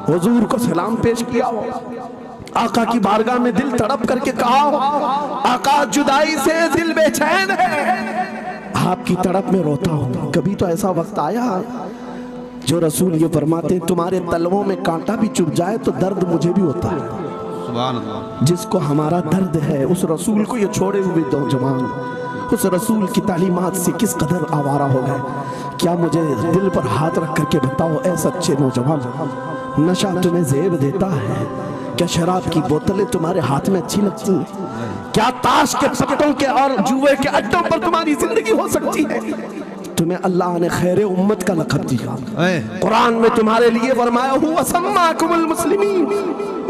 हुजूर को सलाम पेश किया हो, आका की बारगाह में दिल तड़प करके कहा हो, आका जुदाई से दिल बेचैन है, आपकी तड़प में रोता हूँ। कभी तो ऐसा वक्त आया जो रसूल ये फरमाते तुम्हारे तलवों में कांटा भी चुभ जाए तो दर्द मुझे भी होता है। जिसको हमारा दर्द है उस रसूल को ये छोड़े हुए नौजवान उस रसूल की तालीमात से किस कदर आवारा हो गए। क्या मुझे दिल पर हाथ रख करके बताओ ऐ सच्चे नौजवान, नशा तुम्हें जेब देता है? क्या शराब की बोतलें तुम्हारे हाथ में अच्छी लगती हैं? क्या ताश के पत्तों के और जुए के अड्डों पर तुम्हारी जिंदगी हो सकती है? तुम्हें अल्लाह ने खैर उम्मत का लक़ब दिया। कुरान में तुम्हारे लिए फरमाया हुआ सम्माकुमुल मुस्लिमीन,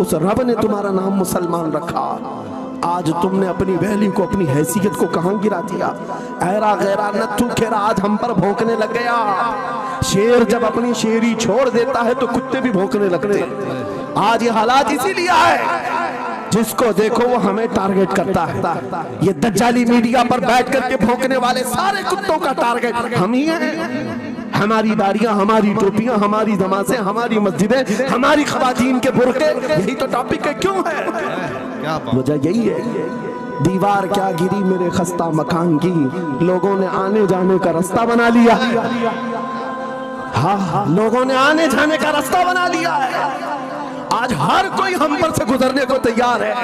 उस रब ने तुम्हारा नाम मुसलमान रखा। आज तुमने अपनी वैल्यू को, अपनी हैसियत को कहां गिरा दिया? ऐरा गैरा नत्थू खेरा आज हम पर भौंकने लग गया। शेर जब अपनी शेरी छोड़ देता है तो कुत्ते भी भौंकने लगते हैं। आज ये हालात इसीलिए है, जिसको देखो वो हमें टारगेट करता है। ये दज्जाली मीडिया पर बैठ करके भौंकने वाले सारे कुत्तों का टारगेट हम ही हैं। हमारी दाढ़ियां, हमारी टोपियां, हमारी नमाज़ें, हमारी मस्जिदें, हमारी ख़वातीन के बुर्के, यही तो टॉपिक है। क्यों है? वजह यही है, दीवार क्या गिरी मेरे खस्ता मकान की, लोगों ने आने जाने का रास्ता बना लिया। हाँ, लोगों ने आने जाने का रास्ता बना लिया है। आज हर कोई हम पर से गुजरने को तैयार है।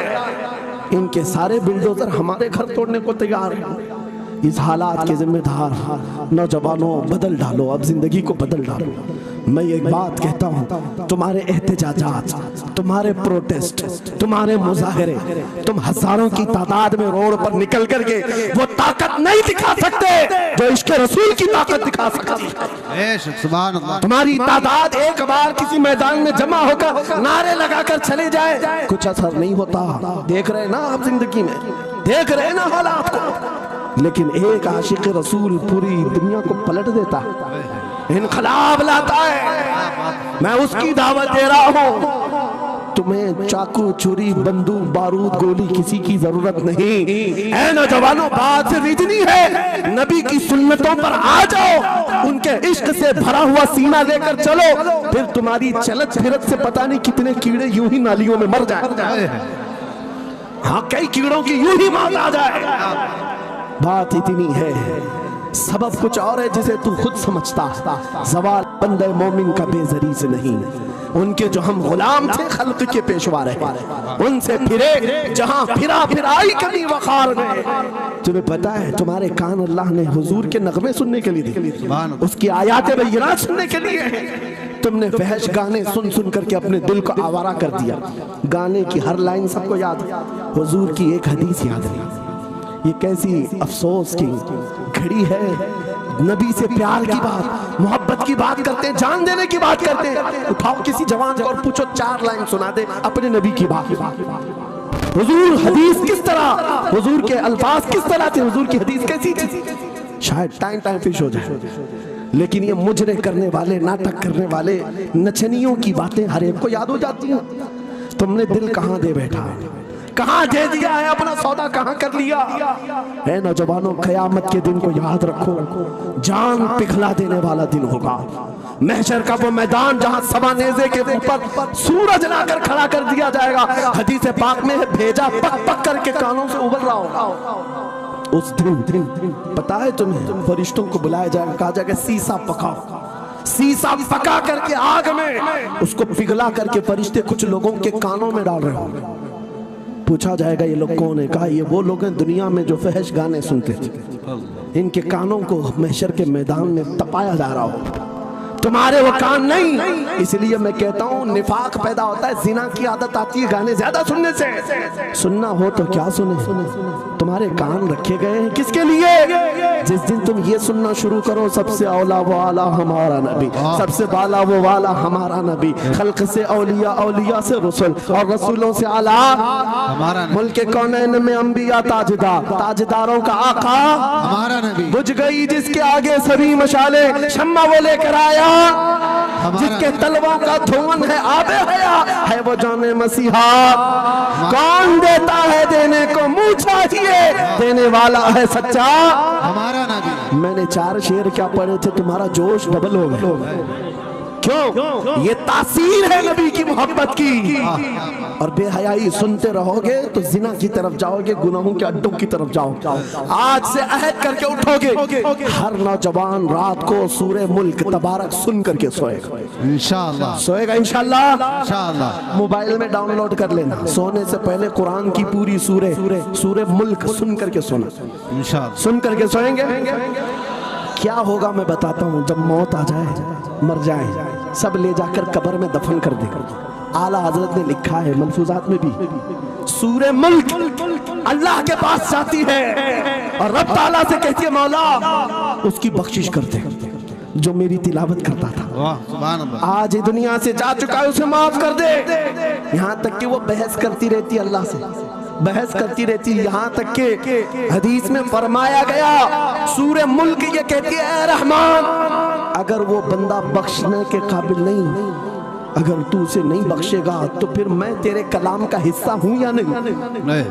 इनके सारे बिल्डोजर हमारे घर तोड़ने को तैयार है। इस हालात के जिम्मेदार नौजवानों, बदल डालो, अब जिंदगी को बदल डालो। मैं एक बात कहता हूँ, तुम्हारे एहतजाजात, तुम्हारे प्रोटेस्ट, तुम्हारे मुजाहरे, तुम हजारों की तादाद में रोड पर निकल करके वो ताकत नहीं दिखा सकते जो इश्क़ रसूल की ताकत दिखा सकती है। सुभान अल्लाह। तुम्हारी तादाद एक बार किसी मैदान में जमा होकर नारे लगाकर चले जाए, कुछ असर नहीं होता। देख रहे ना आप जिंदगी में, देख रहे ना हालात को। लेकिन एक आशिक रसूल पूरी दुनिया को पलट देता है, इनकलाब लाता है। मैं उसकी दावत दे रहा हूँ। तुम्हें चाकू, छुरी, बंदूक, बारूद, गोली किसी की जरूरत नहीं। ऐ नौजवानों, बात सिर्फ इतनी है, नबी की सुन्नतों पर आ जाओ, उनके इश्क से भरा हुआ सीना लेकर चलो, फिर तुम्हारी चलत फिरत से पता नहीं कितने कीड़े यूं ही नालियों में मर जाए। हाँ, कई कीड़ों की यूं ही मौत आ जाए। बात इतनी है, सबब कुछ और है जिसे तू खुद समझता। सवाल बंदे मोमिन का बेजरी से नहीं, उनके जो हम गुलाम थे खल्क के पेशवा रहे, उनसे फिरे जहां फिरा फिराई कभी वखार गए। तुम्हें पता है तुम्हारे कान अल्लाह ने हुजूर के नगमे सुनने के लिए दिए, उसकी आयात बय्यिनात सुनने के लिए। तुमने फहश गाने सुन सुन करके अपने दिल को आवारा कर दिया। गाने की हर लाइन सबको याद, हुजूर की एक हदीस याद नहीं। ये कैसी अफसोस की घड़ी है। नबी से प्यार की बात, मोहब्बत की बात करते हैं, जान देने की बात करते हैं। उठाओ किसी जवान को और पूछो 4 लाइन सुना दे अपने नबी की बात। हुजूर हदीस किस तरह, हुजूर के अल्फाज किस तरह थे, हुजूर की हदीस कैसी थी? शायद टाइम फिश हो जाए। लेकिन ये मुजरे करने वाले, नाटक करने वाले नचनियों की बातें हर एक को याद हो जाती हैं। तुमने दिल कहाँ दे बैठा है, कहां दे दिया है, अपना सौदा कहां कर लिया है? नौजवानों, क़यामत के दिन को याद रखो, जान पिघला देने वाला दिन होगा। महशर का वो मैदान जहां सवा नेज़े के ऊपर सूरज लाकर खड़ा कर दिया जाएगा। हदीस पाक में है, भेजा पक पक करके कानों से उबल रहा होगा। उस दिन पता है तुम्हें, फरिश्तों को बुलाया जाएगा, कहा जाएगा सीसा पकाओ। सीसा पका करके आग में उसको पिघला करके फरिश्ते कुछ लोगों के कानों में डाल रहे होंगे। पूछा जाएगा ये लोग कौन है? कहा ये वो लोग हैं दुनिया में जो फहश गाने सुनते थे, इनके कानों को महशर के मैदान में तपाया जा रहा हो, तुम्हारे वो कान नहीं। इसलिए मैं कहता हूँ निफाक पैदा होता है, जिना की आदत आती है गाने ज्यादा सुनने से। सुनना हो तो क्या सुने, तुम्हारे कान रखे गए हैं किसके लिए? जिस दिन तुम ये सुनना शुरू करो, सबसे औला वो आला हमारा नबी, सबसे बाला वो वाला हमारा नबी, खल्क से औलिया, औलिया से रसूल, और रसूलों से आला हमारा नबी, मुल्क कौनैन में अंबिया ताजदार, ताजदारों का आका हमारा नबी। बुझ गई जिसके आगे सभी मशाले, शम्मा वो लेकर आया, जिसके तलवों का धुआं है आबे हया, है वो जाने मसीहा। कौन देता है देने को मुँह चाहिए, देने वाला है सच्चा हमारा नबी। मैंने 4 शेर क्या पढ़े थे, तुम्हारा जोश डबल हो गया। क्यों? ये तासीर है नबी की मोहब्बत की। और बेहयाई सुनते रहोगे तो जिना की तरफ जाओगे, गुनाहों के अड्डों की तरफ जाओगे। आज से अहद करके उठोगे, हर नौजवान रात को सूरे मुल्क तबारक सुन करके सोएगा इंशाअल्लाह। सोएगा इंशाअल्लाह। मोबाइल में डाउनलोड कर लेना, सोने से पहले कुरान की पूरी सूरे मुल्क सुन करके सोना इंशाअल्लाह। सुन करके सोएंगे। क्या होगा मैं बताता हूँ। जब मौत आ जाए, मर जाए, सब ले जाकर कब्र में दफन कर दे। आला हजरत ने लिखा है मलफूजात में भी, सूरे मुल्क अल्लाह के पास जाती है और रब ताला से कहती है मौला उसकी बख्शिश कर दे जो मेरी तिलावत करता था। सुभान अल्लाह। आज ये दुनिया से जा चुका है, उसे माफ कर दे। यहाँ तक कि वो बहस करती रहती है अल्लाह से, बहस करती रहती है। यहाँ तक के हदीस में फरमाया गया सूरे मुल्क ये कहती है ऐ रहमान, अगर वो बंदा बख्शने के काबिल नहीं, अगर तू उसे नहीं बख्शेगा तो फिर मैं तेरे कलाम का हिस्सा हूं या नहीं?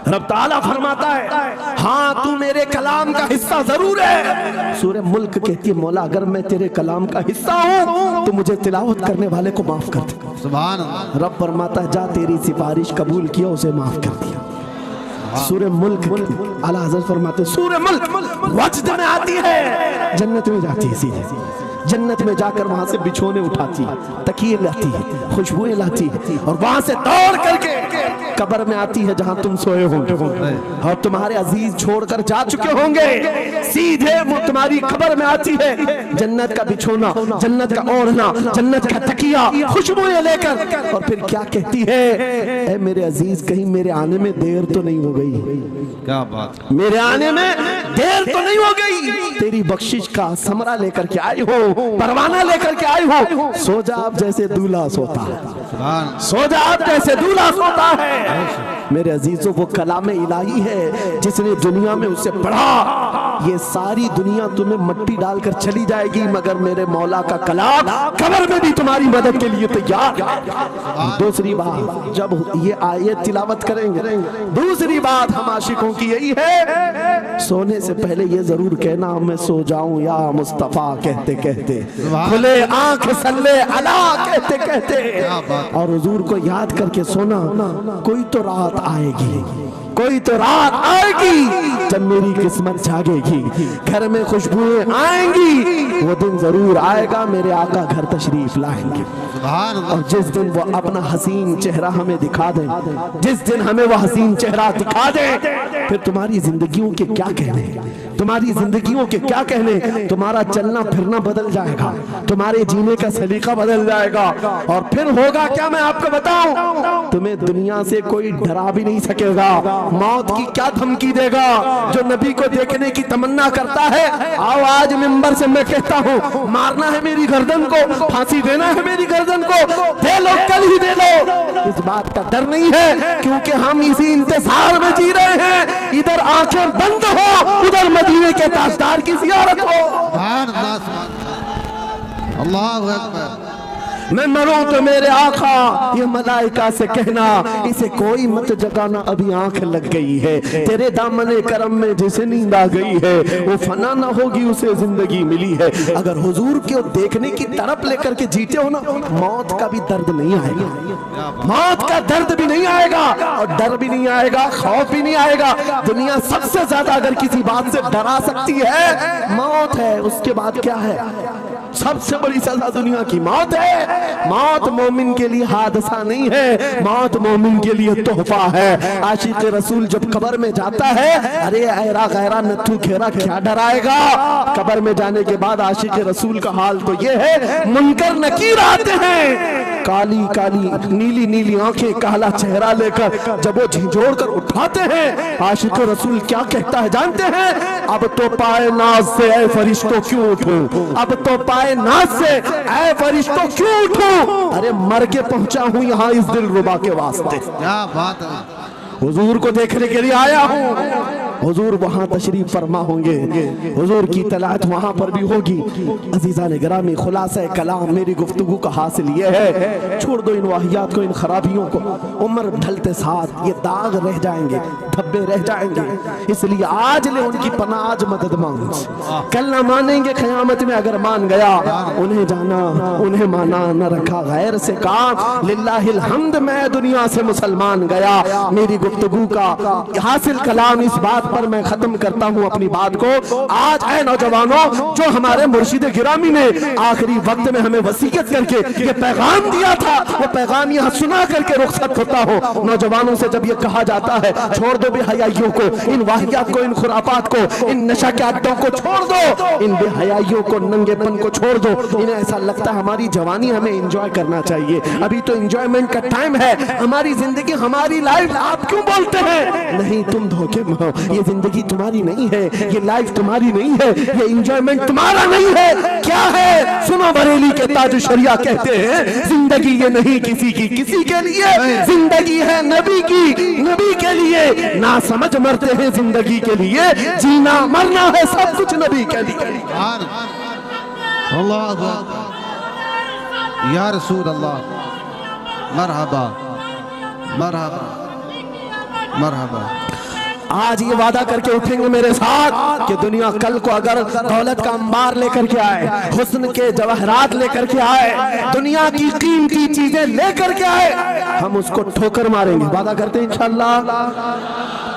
रब ताला फरमाता है हाँ तू मेरे कलाम का हिस्सा जरूर है। सूरह मुल्क कहती है मौला अगर मैं तेरे कलाम का हिस्सा हूँ तो मुझे तिलावत करने वाले को माफ कर दे। सुभान अल्लाह। रब फरमाता है जा तेरी सिफारिश कबूल किया, उसे माफ कर दिया। सूरह मुल्क आला हज़रत फरमाते सूरह मुल्क वजद में आती है, जन्नत में जाती है, सीधे जन्नत में जाकर वहां से बिछोने उठाती, तकिए लाती है, खुशबुएं लाती है और वहां से दौड़ करके कब्र में आती है जहां तुम सोए होंगे और तुम्हारे अजीज छोड़कर जा चुके होंगे। सीधे वो तुम्हारी कब्र में आती है, जन्नत का बिछोना, जन्नत का ओढ़ना, जन्नत का तकिया, खुशबुएं लेकर, और फिर क्या कहती है ऐ मेरे अजीज कहीं मेरे आने में देर तो नहीं हो गई? क्या बात, मेरे आने में देर तो नहीं हो गई? तेरी बख्शिश का समरा लेकर के आई हो, परवाना लेकर के आई हो। सो जा आप जैसे दूल्हा सोता है, सो जा आप जैसे दूल्हा सोता है। मेरे अजीजों वो कलाम इलाही है जिसने दुनिया में उसे पढ़ा। ये सारी दुनिया तुम्हें मट्टी डालकर चली जाएगी मगर मेरे मौला का कलाम कब्र में भी तुम्हारी मदद के लिए तैयार है। दूसरी बात जब ये आयत तिलावत करेंगे, दूसरी बात हम आशिकों की यही है सोने से पहले ये जरूर कहना मैं सो जाऊं या मुस्तफा कहते कहते, खुले आंख सल्ले अला कहते कहते, और हुजूर को याद करके सोना। कोई तो रात आएगी, कोई तो रात आएगी जब मेरी किस्मत जागेगी, घर में खुशबुएं आएंगी, वो दिन जरूर आएगा मेरे आका घर तशरीफ लाएंगे। और जिस दिन वो अपना हसीन चेहरा हमें दिखा दे, जिस दिन हमें वो हसीन चेहरा दिखा दे, फिर तुम्हारी जिंदगियों के क्या कहने, तुम्हारी जिंदगियों के क्या कहने, तुम्हारा चलना फिरना बदल जाएगा, तुम्हारे जीने का सलीका बदल जाएगा। और फिर होगा क्या मैं आपको बताऊं, तुम्हें दुनिया से कोई डरा भी नहीं सकेगा। मौत की क्या धमकी देगा? जो नबी को देखने की तमन्ना करता है, आओ आज मिंबर से मैं कहता हूँ मारना है मेरी गर्दन को, फांसी देना है मेरी गर्दन को, दे लो कल ही दे लो। इस बात का डर नहीं है क्योंकि हम इसी इंतजार में जी रहे हैं, इधर आंखें बंद हो उधर मदीने के ताजदार की ज़ियारत हो। अल्लाहु अकबर। मैं मरूं तो मेरे आका ये मलाइका से कहना इसे कोई मत जगाना, अभी आंख लग गई है, तेरे दामने करम में जिसे नींद आ गई है वो फना ना होगी उसे जिंदगी मिली है। अगर हुजूर को देखने की तरफ लेकर के जीते हो ना, मौत का भी दर्द नहीं आएगा, मौत का दर्द भी नहीं आएगा और डर भी नहीं आएगा, खौफ भी नहीं आएगा। दुनिया सबसे ज्यादा अगर किसी बात से डरा सकती है मौत है, उसके बाद क्या है? सबसे बड़ी सजा दुनिया की मौत है। मौत मोमिन के लिए हादसा नहीं है, मौत मोमिन के लिए तोहफा है। आशिक रसूल जब कब्र में जाता है, अरे ऐरा गैरा नथु घेरा क्या डराएगा? कब्र में जाने के बाद आशिक रसूल का हाल तो ये है, मुनकर नकीर आते हैं, काली काली नीली नीली आंखें, काला चेहरा लेकर जब वो झिझोड़ कर उठाते हैं, आशिक रसूल क्या कहता है जानते हैं? अब तो पाए नाज से ऐ फरिश्तों क्यों उठूं, अब तो पाए नाज से ऐ फरिश्तों क्यों उठूं? अरे मर के पहुंचा हूं यहाँ इस दिल रुबा के वास्ते। क्या बात है, हुजूर को देखने के लिए आया हूँ। हुजूर वहाँ तशरीफ फरमा होंगे, हुजूर की तलात वहाँ पर भी होगी। अजीज़ान गिरामी खुलासा कलाम मेरी गुफ्तगू का हासिल ये है, छोड़ दो इन वाहियात को, इन खराबियों को। उम्र ढलते साथ ये दाग रह जाएंगे, धब्बे रह जाएंगे, इसलिए आज ले उनकी पनाह, आज मदद मांग। कल ना मानेंगे क़यामत में, अगर मान गया उन्हें जाना उन्हें माना, न रखा गैर से काम। लिल्लाहिल हम्द मैं दुनिया से मुसलमान गया। मेरी गुफ्तगू का हासिल कलाम इस बात पर मैं खत्म करता हूँ अपनी बात को। आज ऐ नौजवानों, जो हमारे मुर्शिद गिरामी ने आखिरी वक्त में हमें वसीयत करके ये पैगाम दिया था, वो पैगाम यहाँ सुना करके रुखसत होता हो। नौजवानों से जब ये कहा जाता है छोड़ दो बेहयाइयों को, इन वाहियात को, इन खुराफात को, इन नशा के अड्डों को छोड़ दो, इन बेहयाइयों को, नंगेपन को छोड़ दो। इन्हें ऐसा लगता है हमारी जवानी हमें एंजॉय करना चाहिए, अभी तो एंजॉयमेंट का टाइम है, हमारी जिंदगी, हमारी लाइफ। आप क्यों बोलते हैं? नहीं, तुम धोखे में हो, ये जिंदगी तुम्हारी नहीं है, ये लाइफ तुम्हारी नहीं है, ये एंजॉयमेंट तुम्हारा नहीं है। क्या है? सुनो, बरेली के ताज शरिया कहते हैं जिंदगी ये नहीं किसी की किसी के लिए, जिंदगी है नबी की नबी के लिए। ना समझ मरते हैं जिंदगी के लिए, जीना मरना है सब कुछ नबी के लिए। अल्लाह या रसूल अल्लाह, मरहबा मरहबा मरहबा। आज ये वादा करके उठेंगे मेरे साथ कि दुनिया कल को अगर दौलत का अंबार लेकर के आए, हुस्न के जवाहरात लेकर के आए, दुनिया की कीमती चीजें लेकर के आए, हम उसको ठोकर मारेंगे। वादा करते हैं इंशाअल्लाह।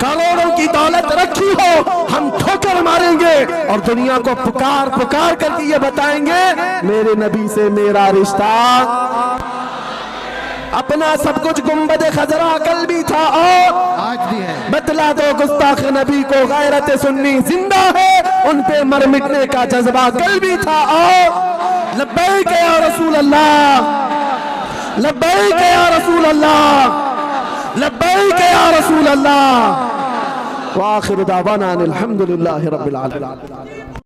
करोड़ों की दौलत रखी हो, हम ठोकर मारेंगे और दुनिया को पुकार पुकार करके ये बताएंगे मेरे नबी से मेरा रिश्ता। अपना सब कुछ गुंबद खजरा कल भी था और आज भी है। बतला दो गुस्ताख नबी को गैरत सुन्नी जिंदा है, उन पे मर मिटने का जज्बा कल भी था और लब्बैक या रसूल अल्लाह, लब्बैक या रसूल अल्लाह, लब्बैक या रसूल अल्लाह। व आखिर दावाना अनिल हम्दुलिल्लाहि रब्बिल आलमीन।